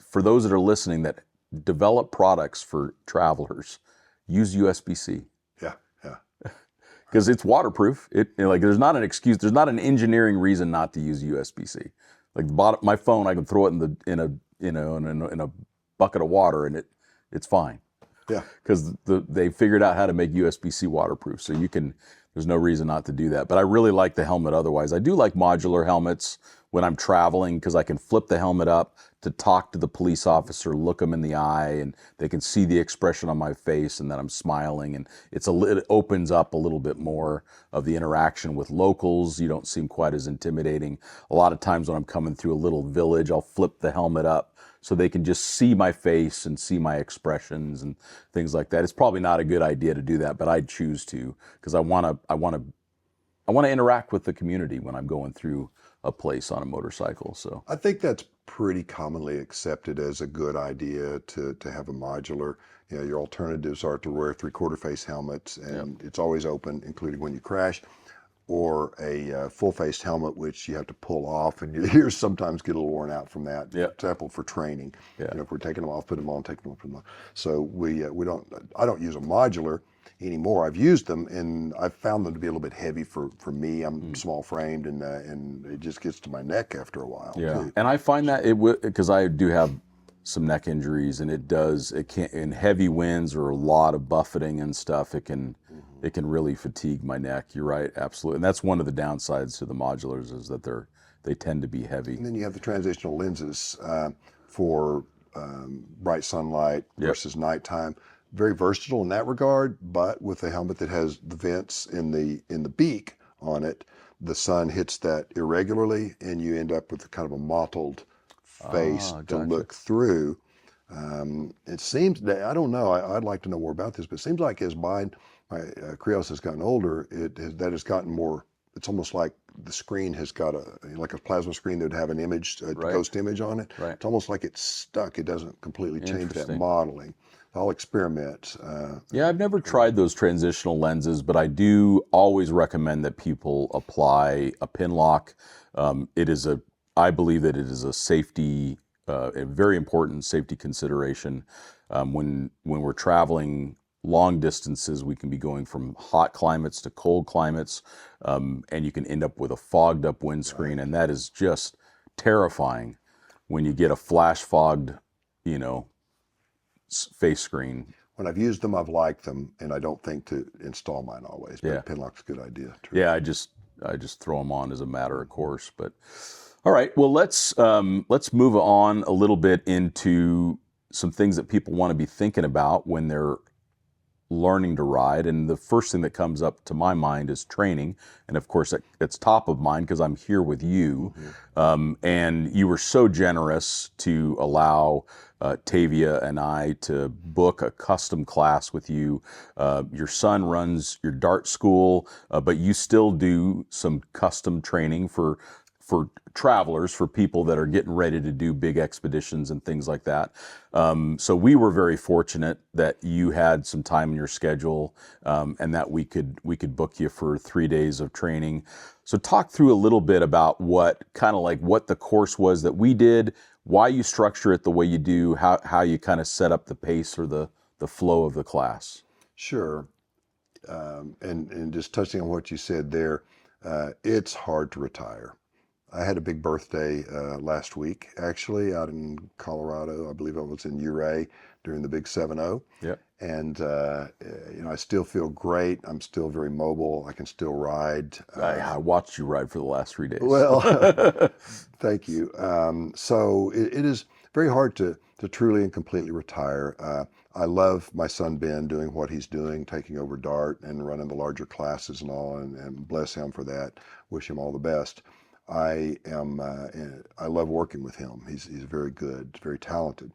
for those that are listening that develop products for travelers, use USB-C. Yeah. Because it's waterproof. There's not an excuse. There's not an engineering reason not to use USB-C. Like my phone, I can throw it in a bucket of water and it's fine. Yeah. Because they figured out how to make USB-C waterproof. So there's no reason not to do that. But I really like the helmet otherwise. I do like modular helmets when I'm traveling because I can flip the helmet up to talk to the police officer, look them in the eye, and they can see the expression on my face and that I'm smiling. And it opens up a little bit more of the interaction with locals. You don't seem quite as intimidating. A lot of times when I'm coming through a little village, I'll flip the helmet up so they can just see my face and see my expressions and things like that. It's probably not a good idea to do that, but I'd choose to because I want to interact with the community when I'm going through a place on a motorcycle. So I think that's pretty commonly accepted as a good idea to have a modular. Your alternatives are to wear 3/4 face helmets, and It's always open, including when you crash, or a full-faced helmet, which you have to pull off, and your ears sometimes get a little worn out from that. Yeah. For example, for training, Yeah. If we're taking them off, put them on, take them off, put them on. So I don't use a modular anymore. I've used them, and I've found them to be a little bit heavy for me. I'm small framed, and it just gets to my neck after a while. yeah, too. and I find that because I do have some neck injuries, and it can in heavy winds or a lot of buffeting and stuff. It can really fatigue my neck. You're right, absolutely, and that's one of the downsides to the modulars is that they tend to be heavy. And then you have the transitional lenses for bright sunlight versus nighttime. Very versatile in that regard, but with a helmet that has the vents in the beak on it, the sun hits that irregularly, and you end up with kind of a mottled face to gotcha. look through. It seems that, I don't know, I'd like to know more about this, but it seems like as my Krios has gotten older, that has gotten more. It's almost like the screen has got like a plasma screen that would have an image, a ghost image on it. Right. It's almost like it's stuck. It doesn't completely change that Interesting. modeling. I'll experiment. Yeah, I've never tried those transitional lenses, but I do always recommend that people apply a pin lock. I believe that it is a safety a very important safety consideration. When we're traveling long distances, we can be going from hot climates to cold climates, and you can end up with a fogged up windscreen, and that is just terrifying when you get a flash fogged, face screen. When I've used them, I've liked them, and I don't think to install mine always. But Yeah. Pinlock's a good idea. True. Yeah, I just throw them on as a matter of course. But all right, well let's move on a little bit into some things that people want to be thinking about when they're learning to ride. And the first thing that comes up to my mind is training, and of course it's top of mind because I'm here with you. And you were so generous to allow Tavia and I to book a custom class with you. Your son runs your dart school, but you still do some custom training for travelers, for people that are getting ready to do big expeditions and things like that. So we were very fortunate that you had some time in your schedule, and that we could book you for 3 days of training. So talk through a little bit about what the course was that we did, why you structure it the way you do, how you kind of set up the pace or the flow of the class. Sure. And just touching on what you said there, it's hard to retire. I had a big birthday last week, actually, out in Colorado. I believe I was in Ouray during the big 7-0. Yep. And, I still feel great. I'm still very mobile. I can still ride. I watched you ride for the last 3 days. Well, thank you. So it is very hard to truly and completely retire. I love my son Ben doing what he's doing, taking over dart and running the larger classes and all, and bless him for that. Wish him all the best. I love working with him. He's very good, very talented.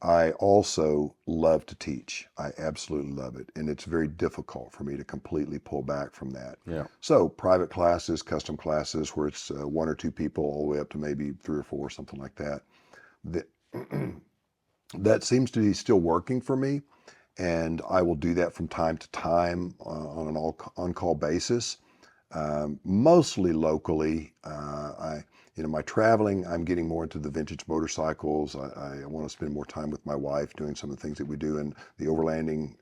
I also love to teach. I absolutely love it. And it's very difficult for me to completely pull back from that. Yeah. So private classes, custom classes where it's 1 or 2 people all the way up to maybe 3 or 4, something like that. That seems to be still working for me. And I will do that from time to time on an on-call basis. Mostly locally. My traveling, I'm getting more into the vintage motorcycles. I want to spend more time with my wife doing some of the things that we do in the overlanding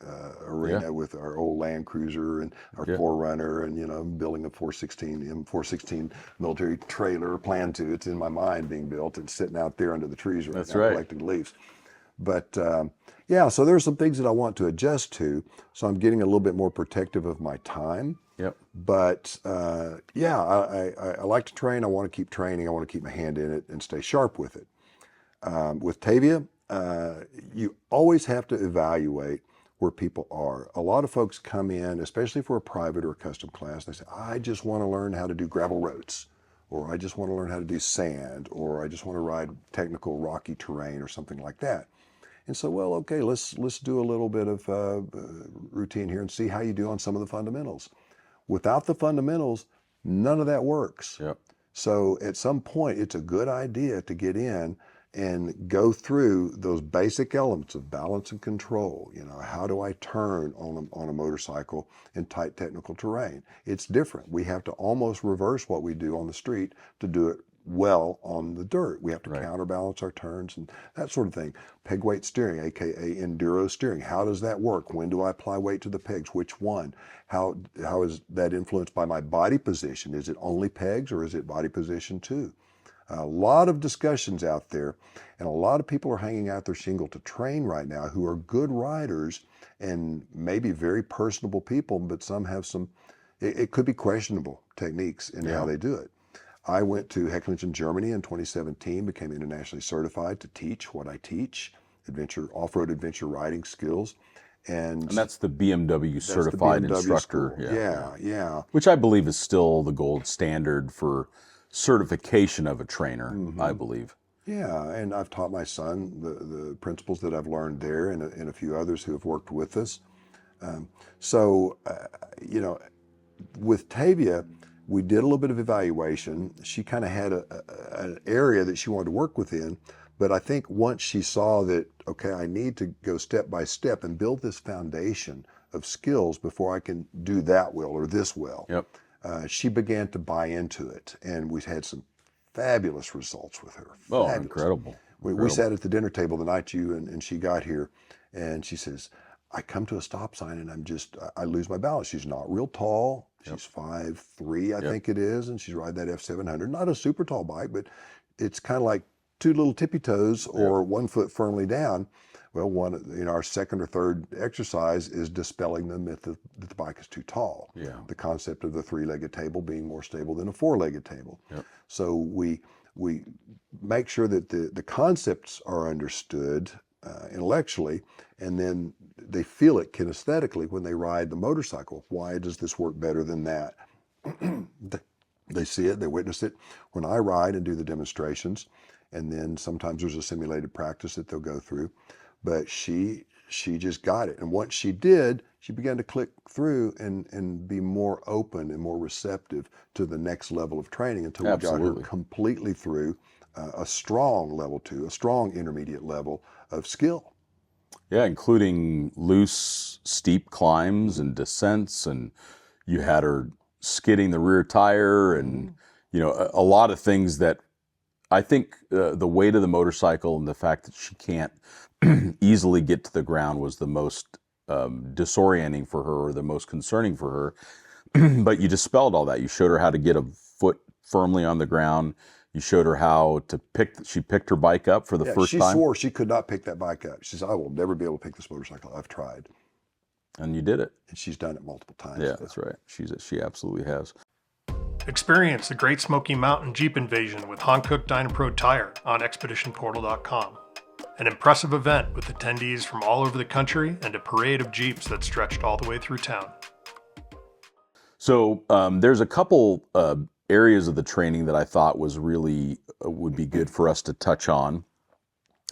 arena with our old Land Cruiser and our 4Runner, and building a 416 military trailer, plan to. It's in my mind being built. It's sitting out there under the trees right now collecting leaves. But so there's some things that I want to adjust to. So I'm getting a little bit more protective of my time. Yep. But I like to train. I want to keep training. I want to keep my hand in it and stay sharp with it. With Tavia, you always have to evaluate where people are. A lot of folks come in, especially for a private or a custom class, they say, I just want to learn how to do gravel roads, or I just want to learn how to do sand, or I just want to ride technical rocky terrain or something like that. And so, well, okay, let's do a little bit of routine here and see how you do on some of the fundamentals. Without the fundamentals, none of that works. Yep. So at some point, it's a good idea to get in and go through those basic elements of balance and control. How do I turn on a motorcycle in tight technical terrain? It's different. We have to almost reverse what we do on the street to do it well on the dirt. We have to counterbalance our turns and that sort of thing. Peg weight steering, aka enduro steering. How does that work? When do I apply weight to the pegs? Which one? How is that influenced by my body position? Is it only pegs or is it body position too? A lot of discussions out there, and a lot of people are hanging out their shingle to train right now who are good riders and maybe very personable people, but some have it could be questionable techniques in how they do it. I went to Hecklingen, Germany in 2017, became internationally certified to teach what I teach, off-road adventure riding skills. And that's the BMW certified instructor. School. Yeah. Which I believe is still the gold standard for certification of a trainer, I believe. Yeah, and I've taught my son the principles that I've learned there and a few others who have worked with us. With Tavia, we did a little bit of evaluation. She kind of had an area that she wanted to work within, but I think once she saw that, okay, I need to go step by step and build this foundation of skills before I can do that well or this well. Yep. She began to buy into it, and we've had some fabulous results with her. Oh, Fabulous. incredible. We sat at the dinner table the night and she got here, and she says, I come to a stop sign and I lose my balance. She's not real tall. She's 5'3", I think it is, and she's riding that F700. Not a super tall bike, but it's kind of like two little tippy toes or 1 foot firmly down. Well, our second or third exercise is dispelling the myth that the bike is too tall. Yeah. The concept of the 3-legged table being more stable than a 4-legged table. Yep. So we make sure that the concepts are understood intellectually, and then they feel it kinesthetically when they ride the motorcycle. Why does this work better than that? They see it, they witness it when I ride and do the demonstrations, and then sometimes there's a simulated practice that they'll go through. But she just got it. And once she did, she began to click through and be more open and more receptive to the next level of training until we got her completely through a strong level 2, a strong intermediate level of skill. Yeah, including loose, steep climbs and descents, and you had her skidding the rear tire, and a lot of things that I think the weight of the motorcycle and the fact that she can't easily get to the ground was the most disorienting for her, or the most concerning for her. But you dispelled all that. You showed her how to get a foot firmly on the ground. You showed her how to she picked her bike up for the first time. She swore she could not pick that bike up. She said, I will never be able to pick this motorcycle. I've tried. And you did it. And she's done it multiple times. Yeah, that's right. She absolutely has. Experience the Great Smoky Mountain Jeep Invasion with Hankook Dynapro Tire on expeditionportal.com. An impressive event with attendees from all over the country and a parade of Jeeps that stretched all the way through town. So there's a couple areas of the training that I thought was really would be good for us to touch on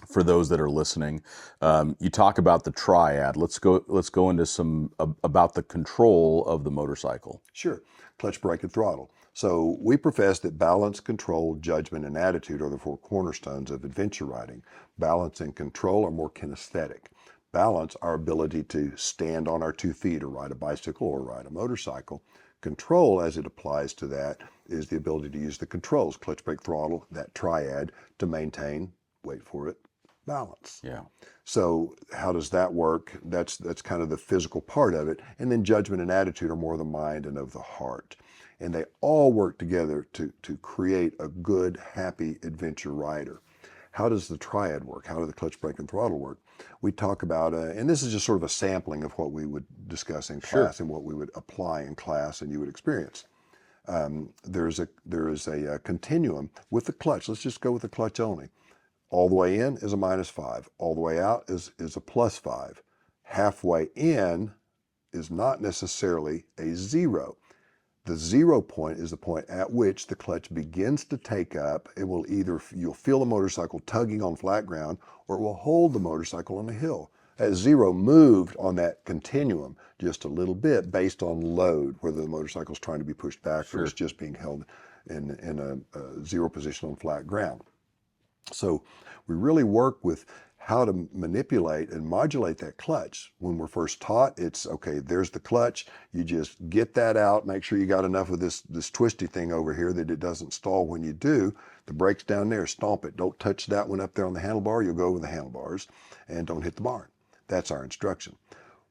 for those that are listening. You talk about the triad. Let's go into some about the control of the motorcycle. Sure. Clutch, brake, and throttle. So we profess that balance, control, judgment, and attitude are the 4 cornerstones of adventure riding. Balance and control are more kinesthetic. Balance, our ability to stand on our 2 feet or ride a bicycle or ride a motorcycle. Control, as it applies to that, is the ability to use the controls, clutch, brake, throttle, that triad, to maintain, wait for it, balance. Yeah. So how does that work? That's kind of the physical part of it. And then judgment and attitude are more of the mind and of the heart. And they all work together to create a good, happy adventure rider. How does the triad work? How do the clutch, brake, and throttle work? We talk about, and this is just sort of a sampling of what we would discuss in class and what we would apply in class and you would experience. There is a continuum with the clutch. Let's just go with the clutch only. All the way in is a -5. All the way out is a +5. Halfway in is not necessarily a 0. The 0 point is the point at which the clutch begins to take up. It will you'll feel the motorcycle tugging on flat ground, or it will hold the motorcycle on a hill. At 0 moved on that continuum just a little bit based on load, whether the motorcycle is trying to be pushed back or it's just being held in a 0 position on flat ground. So we really work with how to manipulate and modulate that clutch. When we're first taught, it's okay, there's the clutch. You just get that out, make sure you got enough of this twisty thing over here that it doesn't stall when you do. The brake's down there, stomp it. Don't touch that one up there on the handlebar. You'll go over the handlebars, and don't hit the barn. That's our instruction.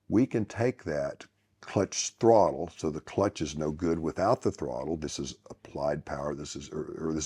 We can take that clutch throttle, so the clutch is no good without the throttle. This is applied power, this is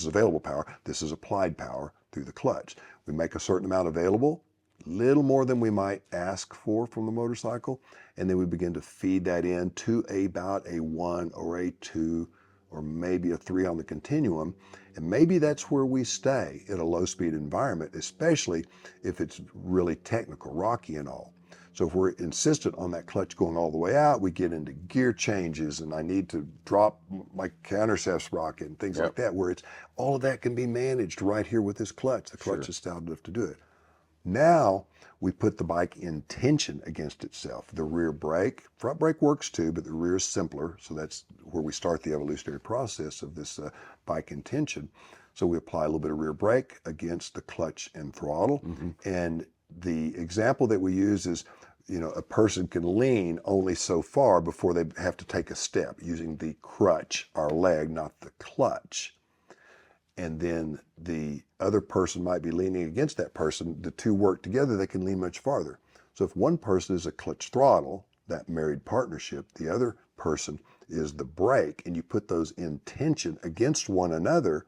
available power, this is applied power through the clutch. We make a certain amount available, little more than we might ask for from the motorcycle, and then we begin to feed that in to about a 1 or a 2 or maybe a 3 on the continuum, and maybe that's where we stay in a low-speed environment, especially if it's really technical, rocky and all. So if we're insistent on that clutch going all the way out, we get into gear changes, and I need to drop my countershaft sprocket and things like that, where it's all of that can be managed right here with this clutch. The clutch is stout enough to do it. Now we put the bike in tension against itself. The rear brake, front brake works too, but the rear is simpler. So that's where we start the evolutionary process of this bike in tension. So we apply a little bit of rear brake against the clutch and throttle. And the example that we use is, a person can lean only so far before they have to take a step using the crutch, our leg, not the clutch. and then the other person might be leaning against that person. The two work together, they can lean much farther. So if one person is a clutch throttle, that married partnership, the other person is the brake, and you put those in tension against one another,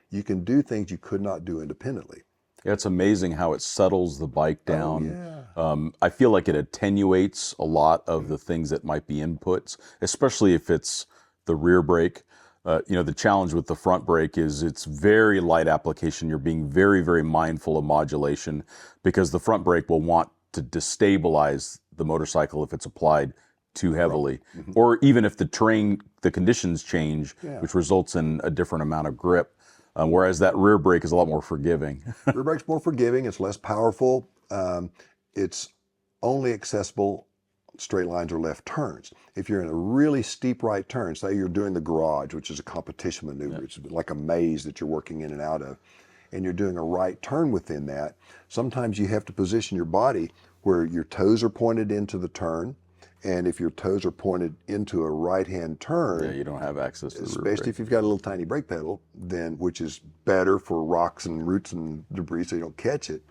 you can do things you could not do independently. Yeah, it's amazing how it settles the bike down. Oh, yeah. I feel like it attenuates a lot of the things that might be inputs, especially if it's the rear brake. The challenge with the front brake is it's very light application. You're being very, very mindful of modulation because the front brake will want to destabilize the motorcycle if it's applied too heavily, or even if the conditions change, Yeah. which results in a different amount of grip. Whereas that rear brake is a lot more forgiving. Rear brake's more forgiving. It's less powerful. It's only accessible straight lines or left turns. If you're in a really steep right turn, say you're doing the garage, which is a competition maneuver, it's like a maze that you're working in and out of, and you're doing a right turn within that, sometimes you have to position your body where your toes are pointed into the turn. And if your toes are pointed into a right-hand turn, Yeah, you don't have access to the rear especially brake. if you've got a little tiny brake pedal, then which is better for rocks and roots and debris so you don't catch it,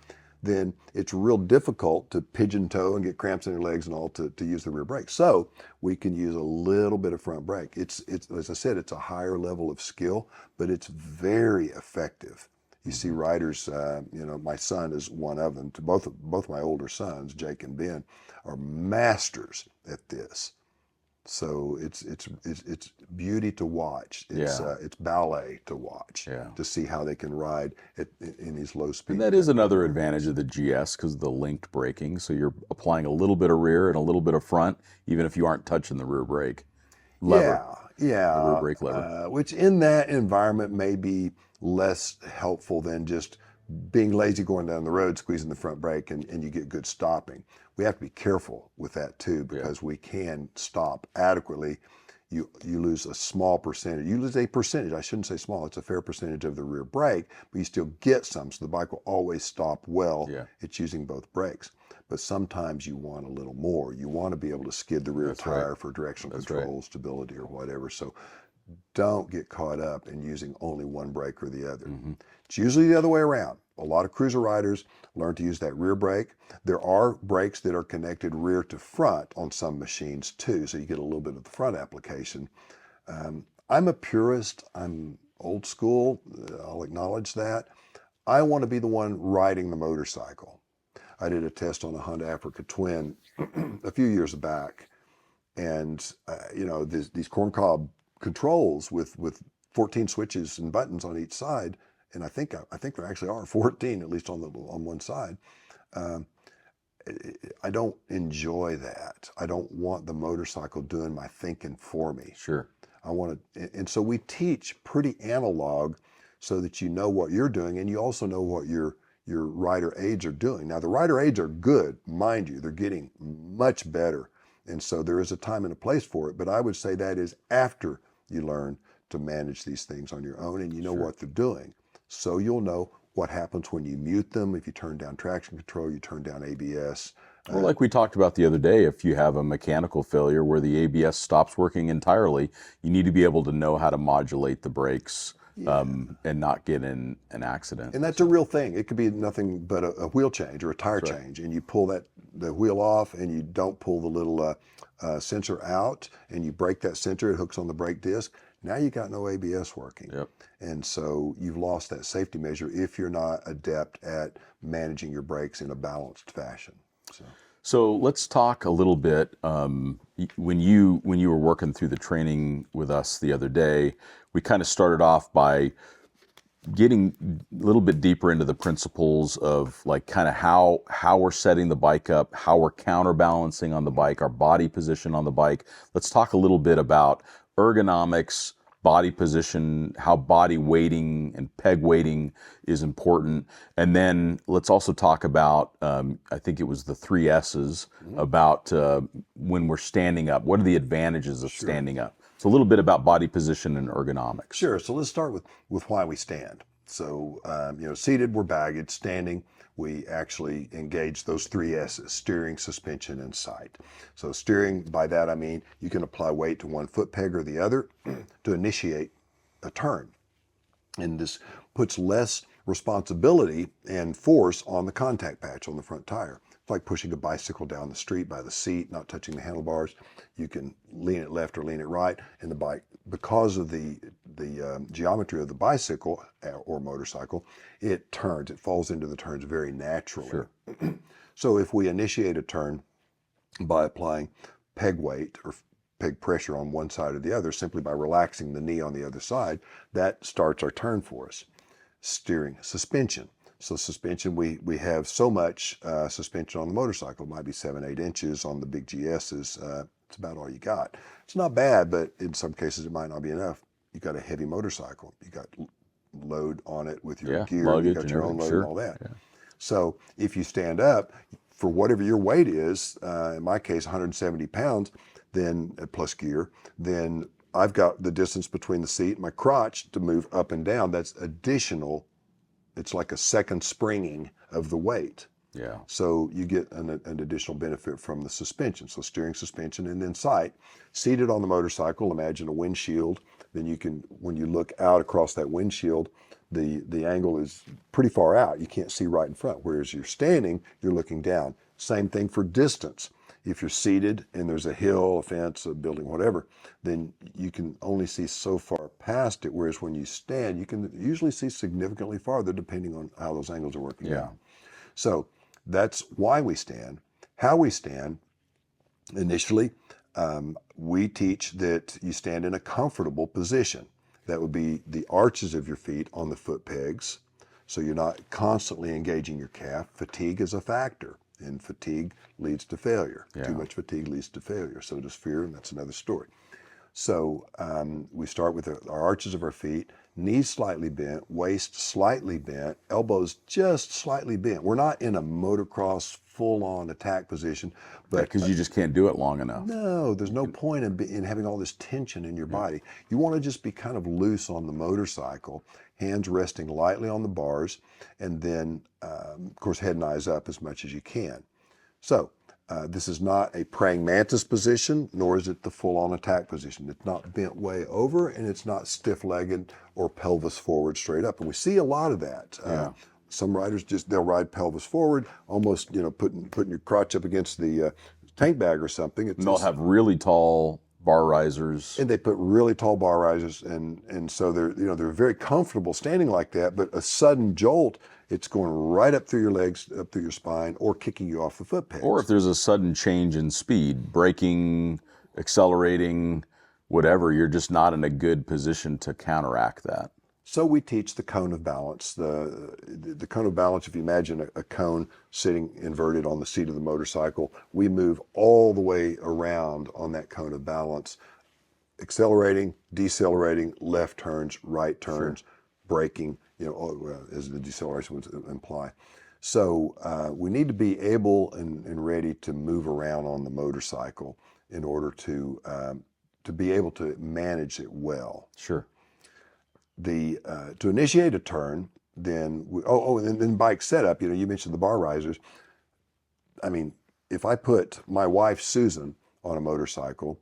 then it's real difficult to pigeon toe and get cramps in your legs and all to use the rear brake. So we can use a little bit of front brake. It's as I said, it's a higher level of skill, but it's very effective. You see riders, my son is one of them. Both my older sons, Jake and Ben, are masters at this. So it's beauty to watch. It's ballet to watch. Yeah. To see how they can ride in these low speed. And that is another advantage of the GS because of the linked braking. So you're applying a little bit of rear and a little bit of front, even if you aren't touching the rear brake lever. Yeah. The rear brake lever. Which in that environment may be less helpful than just being lazy going down the road, squeezing the front brake, and you get good stopping. We have to be careful with that too, because we can stop adequately. You lose a small percentage. You lose a percentage. I shouldn't say small. It's a fair percentage of the rear brake, but you still get some. So the bike will always stop well. Yeah. It's using both brakes. But sometimes you want a little more. You want to be able to skid the rear tire for directional control, stability, or whatever. So don't get caught up in using only one brake or the other. It's usually the other way around. A lot of cruiser riders learn to use that rear brake. There are brakes that are connected rear to front on some machines too, so you get a little bit of the front application. I'm a purist. I'm old school. I'll acknowledge that. I want to be the one riding the motorcycle. I did a test on a Honda Africa Twin a few years back, and these corncob controls with 14 switches and buttons on each side, and I think there actually are 14 at least on one side. I don't enjoy that. I don't want the motorcycle doing my thinking for me. Sure. I want to, and so we teach pretty analog so that you know what you're doing, and you also know what your rider aids are doing. Now the rider aids are good, mind you, they're getting much better. And so there is a time and a place for it, but I would say that is after you learn to manage these things on your own and you know what they're doing. So you'll know what happens when you mute them. If you turn down traction control, you turn down ABS. Well, like we talked about the other day, if you have a mechanical failure where the ABS stops working entirely, you need to be able to know how to modulate the brakes and not get in an accident. And that's a real thing. It could be nothing but a wheel change or a tire change, and you pull the wheel off and you don't pull the little sensor out, and you break that sensor, it hooks on the brake disc. Now you got no ABS working. Yep. And so you've lost that safety measure if you're not adept at managing your brakes in a balanced fashion. So let's talk a little bit. When you were working through the training with us the other day, we kind of started off by getting a little bit deeper into the principles of like kind of how we're setting the bike up, how we're counterbalancing on the bike, our body position on the bike. Let's talk a little bit about ergonomics, body position, how body weighting and peg weighting is important. And then let's also talk about, I think it was the 3 S's, about when we're standing up. What are the advantages of standing up? So a little bit about body position and ergonomics. Sure. So let's start with why we stand. So, seated, we're baggage. Standing, we actually engage those 3 S's, steering, suspension, and sight. So steering, by that I mean you can apply weight to one foot peg or the other to initiate a turn. And this puts less responsibility and force on the contact patch on the front tire. It's like pushing a bicycle down the street by the seat, not touching the handlebars. You can lean it left or lean it right, and the bike, because of the geometry of the bicycle or motorcycle, it turns. It falls into the turns very naturally. Sure. So if we initiate a turn by applying peg weight or peg pressure on one side or the other, simply by relaxing the knee on the other side, that starts our turn for us. Steering, suspension. So suspension, we have so much suspension on the motorcycle. It might be 7-8 inches on the big GSs. It's about all you got. It's not bad, but in some cases it might not be enough. You got a heavy motorcycle. You got load on it with your gear. Luggage, you got your own load sure. and all that. Yeah. So if you stand up, for whatever your weight is, in my case 170 pounds, then plus gear, then I've got the distance between the seat and my crotch to move up and down. That's additional. It's like a second springing of the weight. Yeah. So you get an additional benefit from the suspension. So steering, suspension, and then sight. Seated on the motorcycle, imagine a windshield. Then you can, when you look out across that windshield, the angle is pretty far out. You can't see right in front. Whereas you're standing, you're looking down. Same thing for distance. If you're seated and there's a hill, a fence, a building, whatever, then you can only see so far past it. Whereas when you stand, you can usually see significantly farther depending on how those angles are working out. So that's why we stand. How we stand, initially, we teach that you stand in a comfortable position. That would be the arches of your feet on the foot pegs, so you're not constantly engaging your calf. Fatigue is a factor, and fatigue leads to failure. Yeah. Too much fatigue leads to failure. So does fear, and that's another story. So we start with our arches of our feet, knees slightly bent, waist slightly bent, elbows just slightly bent. We're not in a motocross full-on attack position, but Because you just can't do it long enough. no, there's no point in having all this tension in your body. You want to just be kind of loose on the motorcycle, hands resting lightly on the bars, and then, of course, head and eyes up as much as you can. So this is not a praying mantis position, nor is it the full-on attack position. It's not bent way over, and it's not stiff-legged or pelvis forward straight up. And we see a lot of that. Some riders they'll ride pelvis forward, almost putting your crotch up against the tank bag or something. And they'll have really tall bar risers. And they put really tall bar risers, and so they're very comfortable standing like that. But a sudden jolt, it's going right up through your legs, up through your spine, or kicking you off the foot pegs. Or if there's a sudden change in speed, braking, accelerating, whatever, you're just not in a good position to counteract that. So we teach the cone of balance. The cone of balance, if you imagine a cone sitting inverted on the seat of the motorcycle, we move all the way around on that cone of balance, accelerating, decelerating, left turns, right turns, braking, as the deceleration would imply. So we need to be able and ready to move around on the motorcycle in order to be able to manage it well. Sure. To initiate a turn, then and then bike setup. You mentioned the bar risers. I mean, if I put my wife Susan on a motorcycle,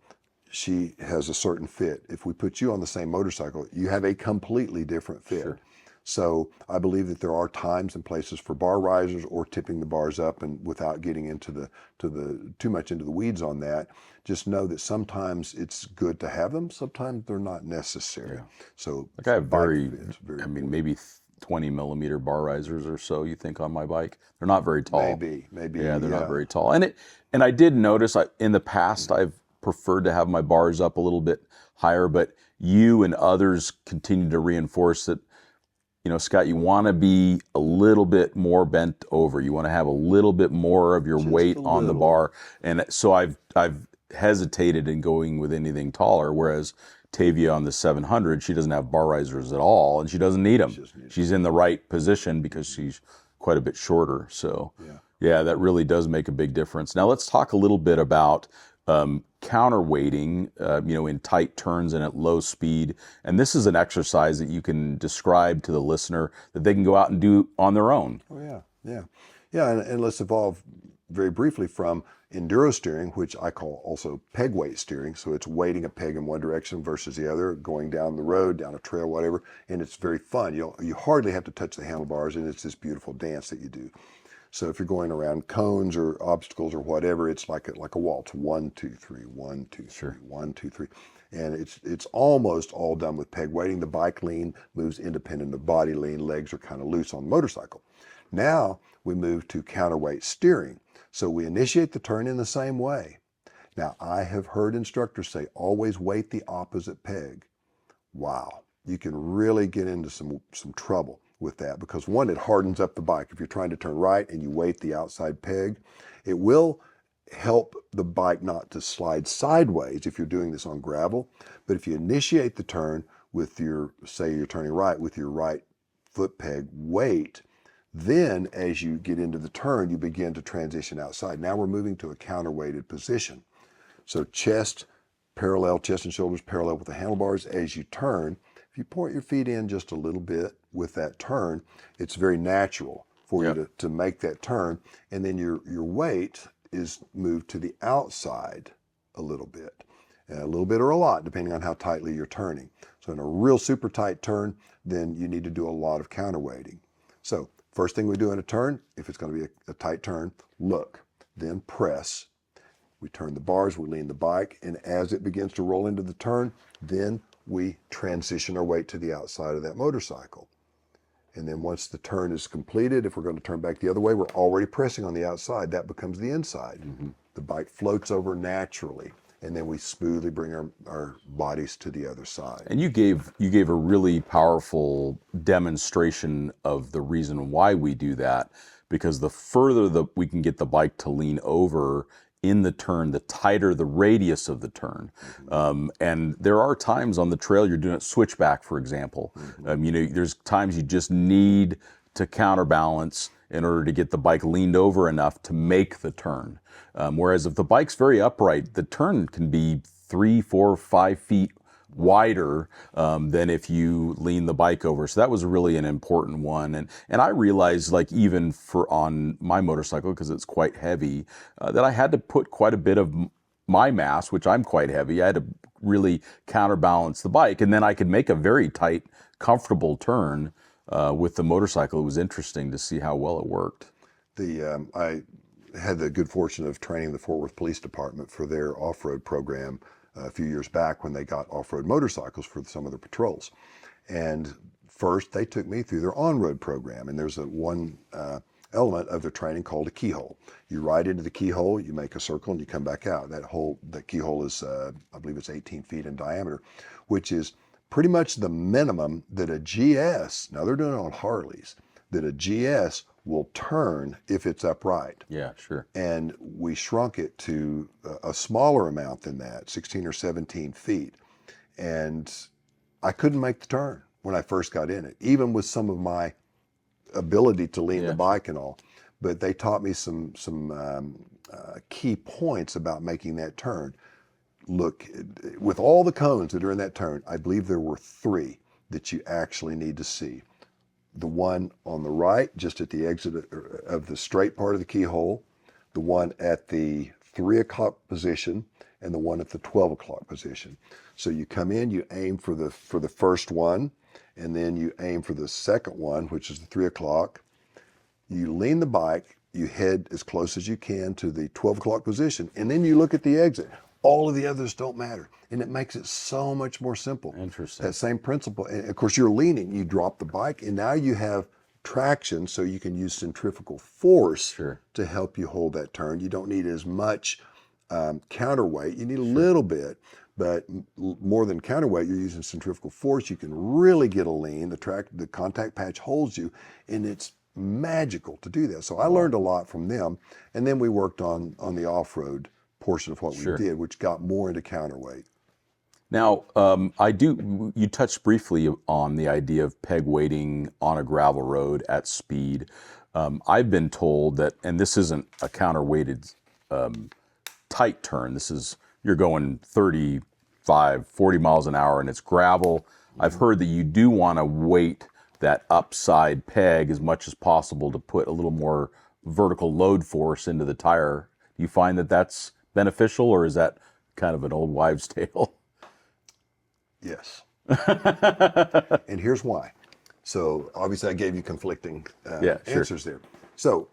she has a certain fit. If we put you on the same motorcycle, you have a completely different fit. Sure. So I believe that there are times and places for bar risers or tipping the bars up, and without getting into too much into the weeds on that, just know that sometimes it's good to have them. Sometimes they're not necessary. Yeah. So Like I have very maybe 20 millimeter bar risers or so, you think, on my bike. They're not very tall. maybe. Yeah, they're not very tall. And I did notice in the past I've preferred to have my bars up a little bit higher, but you and others continue to reinforce that, Scott, you want to be a little bit more bent over. You want to have a little bit more of your weight on the bar. And so I've hesitated in going with anything taller, whereas Tavia on the 700, she doesn't have bar risers at all, and she doesn't need them. She's in the right position because she's quite a bit shorter. So yeah, that really does make a big difference. Now let's talk a little bit about counterweighting, in tight turns and at low speed. And this is an exercise that you can describe to the listener that they can go out and do on their own. Oh, yeah. And let's evolve very briefly from enduro steering, which I call also peg weight steering. So it's weighting a peg in one direction versus the other, going down the road, down a trail, whatever. And it's very fun. You hardly have to touch the handlebars, and it's this beautiful dance that you do. So if you're going around cones or obstacles or whatever, it's like a waltz. 1, 2, 3, 1, 2, 3, Sure. 1, 2, 3. And it's almost all done with peg weighting. The bike lean moves independent of body lean. Legs are kind of loose on the motorcycle. Now we move to counterweight steering. So we initiate the turn in the same way. Now I have heard instructors say, always weight the opposite peg. Wow, you can really get into some trouble with that, because one, it hardens up the bike. If you're trying to turn right and you weight the outside peg, it will help the bike not to slide sideways if you're doing this on gravel. But if you initiate the turn with say you're turning right with your right foot peg weight, then as you get into the turn, you begin to transition outside. Now we're moving to a counterweighted position. So chest and shoulders parallel with the handlebars as you turn. If you point your feet in just a little bit with that turn, it's very natural for you to make that turn. And then your weight is moved to the outside a little bit or a lot, depending on how tightly you're turning. So in a real super tight turn, then you need to do a lot of counterweighting. So first thing we do in a turn, if it's going to be a tight turn, look, then press. We turn the bars, we lean the bike, and as it begins to roll into the turn, then we transition our weight to the outside of that motorcycle. And then once the turn is completed, if we're going to turn back the other way, we're already pressing on the outside. That becomes the inside. Mm-hmm. The bike floats over naturally, and then we smoothly bring our bodies to the other side. And you gave a really powerful demonstration of the reason why we do that, because the further that we can get the bike to lean over in the turn, the tighter the radius of the turn. And there are times on the trail you're doing it switchback, for example. There's times you just need to counterbalance in order to get the bike leaned over enough to make the turn. Whereas if the bike's very upright, the turn can be 3, 4, 5 feet wider than if you lean the bike over. So that was really an important one. And I realized, like, even on my motorcycle, because it's quite heavy, that I had to put quite a bit of my mass, which I'm quite heavy, I had to really counterbalance the bike. And then I could make a very tight, comfortable turn with the motorcycle. It was interesting to see how well it worked. I had the good fortune of training the Fort Worth Police Department for their off-road program a few years back when they got off-road motorcycles for some of their patrols. And first they took me through their on-road program, and there's one element of the training called a keyhole. You ride into the keyhole, you make a circle, and you come back out. The keyhole is, I believe it's 18 feet in diameter, which is pretty much the minimum that a GS, now they're doing it on Harleys, that a GS will turn if it's upright. Yeah, sure. And we shrunk it to a smaller amount than that, 16 or 17 feet. And I couldn't make the turn when I first got in it, even with some of my ability to lean the bike and all. But they taught me some key points about making that turn. Look, with all the cones that are in that turn, I believe there were 3 that you actually need to see. The one on the right, just at the exit of the straight part of the keyhole, the one at the 3 o'clock position, and the one at the 12 o'clock position. So you come in, you aim for the first one, and then you aim for the second one, which is the 3 o'clock. You lean the bike, you head as close as you can to the 12 o'clock position, and then you look at the exit. All of the others don't matter. And it makes it so much more simple. Interesting. That same principle. And of course, you're leaning, you drop the bike, and now you have traction, so you can use centrifugal force to help you hold that turn. You don't need as much counterweight. You need a little bit, but more than counterweight, you're using centrifugal force. You can really get a lean. The contact patch holds you, and it's magical to do that. So I learned a lot from them. And then we worked on the off-road portion of what we did, which got more into counterweight. Now, you touched briefly on the idea of peg weighting on a gravel road at speed. I've been told that, and this isn't a counterweighted tight turn, you're going 35, 40 miles an hour and it's gravel. I've heard that you do want to weight that upside peg as much as possible to put a little more vertical load force into the tire. Do you find that that's beneficial, or is that kind of an old wives' tale? Yes. And here's why. So obviously I gave you conflicting Yeah, sure. answers there. So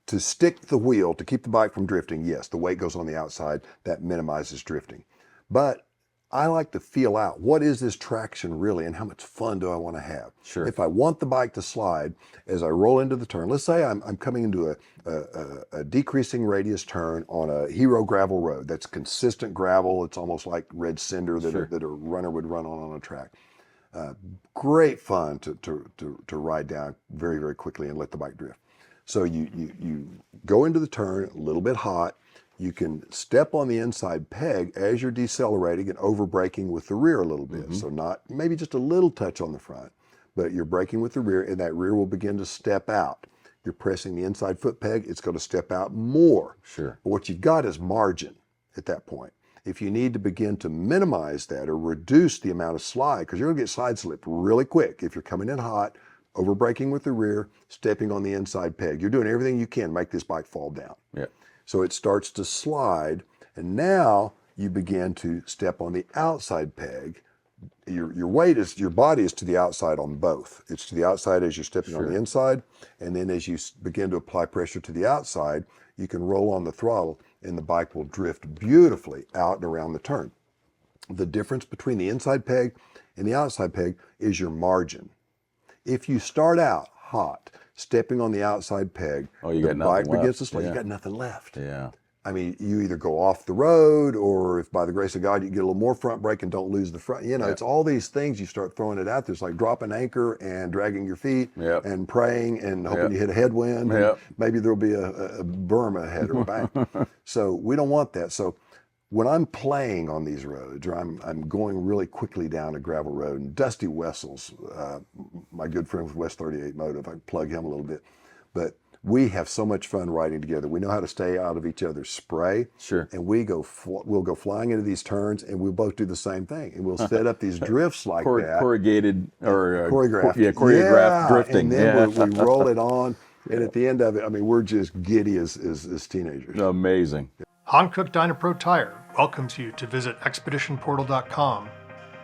to stick the wheel, to keep the bike from drifting, yes, the weight goes on the outside. That minimizes drifting. But I like to feel out, what is this traction really, and how much fun do I want to have? Sure. If I want the bike to slide, as I roll into the turn, let's say I'm coming into a decreasing radius turn on a hero gravel road. That's consistent gravel. It's almost like red cinder that, Sure. that a runner would run on a track. Great fun to ride down very, very quickly and let the bike drift. So you go into the turn a little bit hot. You can step on the inside peg as you're decelerating and over braking with the rear a little bit. So not maybe just a little touch on the front, but you're braking with the rear, and that rear will begin to step out. You're pressing the inside foot peg, it's going to step out more. Sure. But what you've got is margin at that point. If you need to begin to minimize that or reduce the amount of slide, because you're going to get side slip really quick if you're coming in hot, over braking with the rear, stepping on the inside peg. You're doing everything you can to make this bike fall down. Yeah. So it starts to slide, and now you begin to step on the outside peg. Your weight is, your body is to the outside on both. It's to the outside as you're stepping on the inside, and then as you begin to apply pressure to the outside, you can roll on the throttle, and the bike will drift beautifully out and around the turn. The difference between the inside peg and the outside peg is your margin. If you start out hot, stepping on the outside peg, the bike begins to slide, you got nothing left. Yeah. I mean, you either go off the road, or if by the grace of God you get a little more front brake and don't lose the front. You know, it's all these things, you start throwing it out there. It's like dropping anchor and dragging your feet and praying and hoping you hit a headwind. And maybe there'll be a berm ahead or a bank. So we don't want that. So when I'm playing on these roads, or I'm going really quickly down a gravel road, and Dusty Wessels, my good friend with West 38 Motive, I plug him a little bit, but we have so much fun riding together. We know how to stay out of each other's spray. Sure. And we'll go flying into these turns, and we'll both do the same thing. And we'll set up these drifts like that. Corrugated or choreographed. Choreographed drifting. And then we roll it on. And at the end of it, I mean, we're just giddy as teenagers. Amazing. Hankook Dynapro Tire welcomes you to visit expeditionportal.com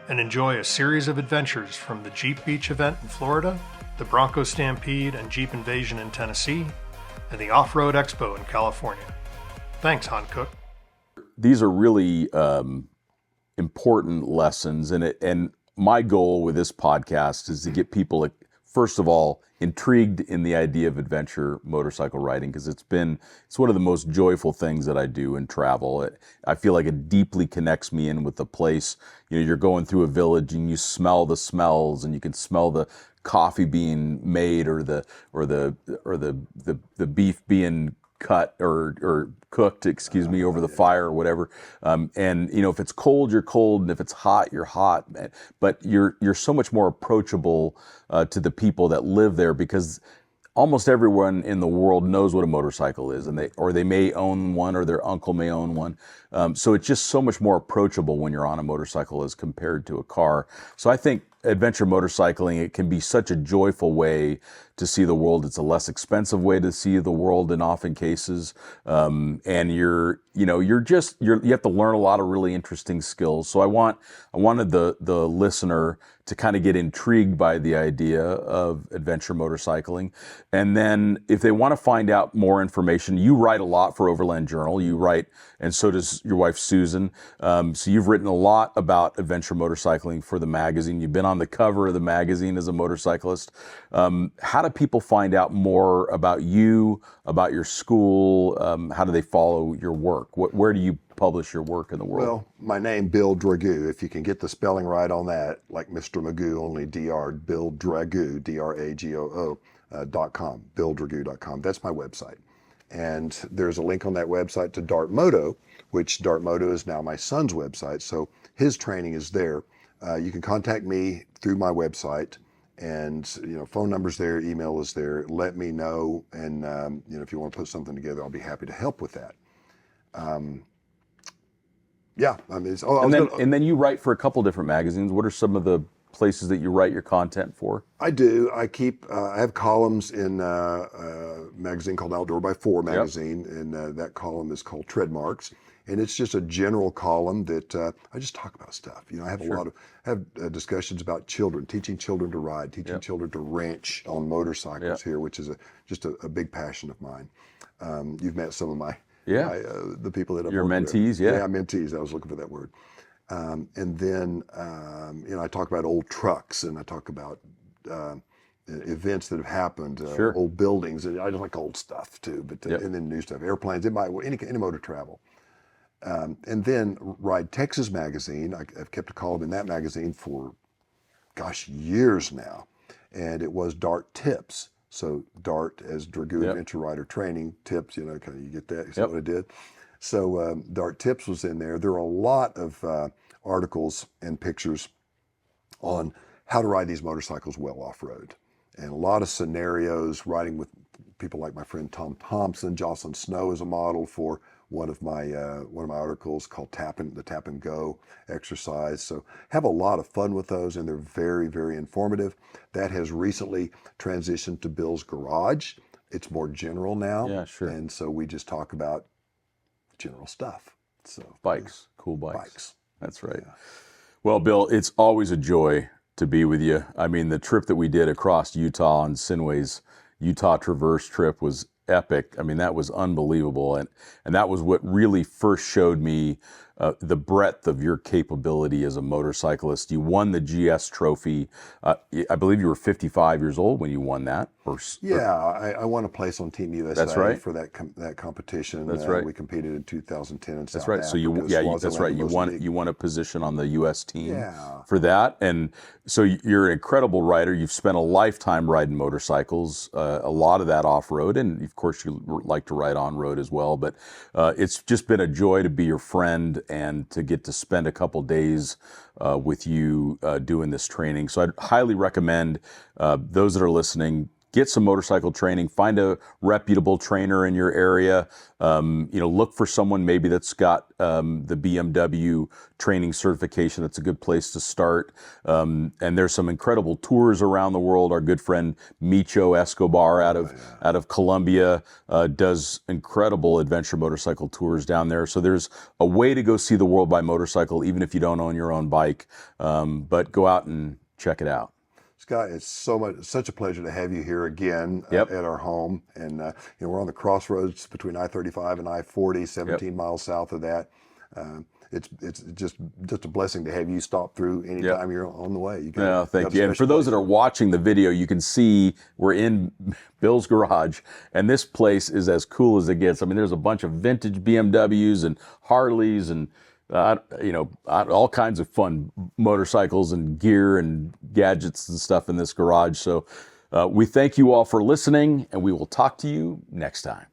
and enjoy a series of adventures from the Jeep Beach event in Florida, the Bronco Stampede and Jeep Invasion in Tennessee, and the Off-Road Expo in California. Thanks, Hankook. These are really important lessons, and my goal with this podcast is to get people, first of all, intrigued in the idea of adventure motorcycle riding, because it's one of the most joyful things that I do in travel. I feel like it deeply connects me in with the place. You know, you're going through a village and you smell the smells, and you can smell the coffee being made, or the beef being cut or cooked, over the fire or whatever. And you know, if it's cold, you're cold, and if it's hot, you're hot. But you're so much more approachable to the people that live there, because almost everyone in the world knows what a motorcycle is, and they may own one, or their uncle may own one. So it's just so much more approachable when you're on a motorcycle as compared to a car. So I think adventure motorcycling, it can be such a joyful way to see the world. It's a less expensive way to see the world in often cases. And you have to learn a lot of really interesting skills. So I wanted the listener to kind of get intrigued by the idea of adventure motorcycling. And then if they want to find out more information, you write a lot for Overland Journal. You write, and so does your wife, Susan. So you've written a lot about adventure motorcycling for the magazine. You've been on the cover of the magazine as a motorcyclist. How do people find out more about you, about your school? How do they follow your work? Where do you publish your work in the world? Well, my name, Bill Dragoo, if you can get the spelling right on that, like Mr. Magoo, only DR, Bill Dragoo, DRAGOO.com, BillDragoo.com. That's my website. And there's a link on that website to Dart Moto, which Dart Moto is now my son's website. So his training is there. You can contact me through my website, and phone number's there, email is there. Let me know, and if you want to put something together, I'll be happy to help with that. Yeah, I mean, and then you write for a couple different magazines. What are some of the places that you write your content for? I do. I have columns in a magazine called Outdoor by 4 magazine, and that column is called Treadmarks. And it's just a general column that I just talk about stuff. You know, I have discussions about children, teaching children to ride, teaching children to wrench on motorcycles here, which is just a big passion of mine. You've met some of the people that I've Your worked with. mentees, yeah. Yeah, mentees. I was looking for that word. And then, I talk about old trucks, and I talk about events that have happened, old buildings. And I just like old stuff too, but and then new stuff, airplanes, any motor travel. And then Ride Texas magazine. I've kept a column in that magazine for, years now, and it was Dart Tips. So Dart as Dragoo Adventure Rider Training, tips. You get that. You see what I did. So Dart Tips was in there. There are a lot of articles and pictures on how to ride these motorcycles well off-road, and a lot of scenarios, riding with people like my friend Tom Thompson. Jocelyn Snow is a model for one of my articles called the Tap and Go exercise. So have a lot of fun with those, and they're very, very informative. That has recently transitioned to Bill's Garage. It's more general now. Yeah, sure. And so we just talk about general stuff. So Bikes, cool bikes. That's right. Yeah. Well, Bill, it's always a joy to be with you. I mean, the trip that we did across Utah on Sinway's Utah Traverse trip was epic. I mean, that was unbelievable. And that was what really first showed me the breadth of your capability as a motorcyclist. You won the GS trophy. I believe you were 55 years old when you won that. I won a place on Team USA. That's right. For that competition. That's right. We competed in 2010 in South That's right. Africa. So that's right. You won a position on the U.S. team for that. And so you're an incredible rider. You've spent a lifetime riding motorcycles, a lot of that off-road, and of course you like to ride on-road as well. But it's just been a joy to be your friend and to get to spend a couple days with you doing this training. So I'd highly recommend those that are listening, get some motorcycle training, find a reputable trainer in your area. Look for someone maybe that's got the BMW training certification. That's a good place to start. And there's some incredible tours around the world. Our good friend Micho Escobar out of Colombia does incredible adventure motorcycle tours down there. So there's a way to go see the world by motorcycle, even if you don't own your own bike. But go out and check it out. Scott, it's such a pleasure to have you here again at our home. And we're on the crossroads between I-35 and I-40, 17 miles south of that. It's just a blessing to have you stop through anytime you're on the way. Thank you. And for those that are watching the video, you can see we're in Bill's garage, and this place is as cool as it gets. I mean, there's a bunch of vintage BMWs and Harleys and all kinds of fun motorcycles and gear and gadgets and stuff in this garage. So we thank you all for listening, and we will talk to you next time.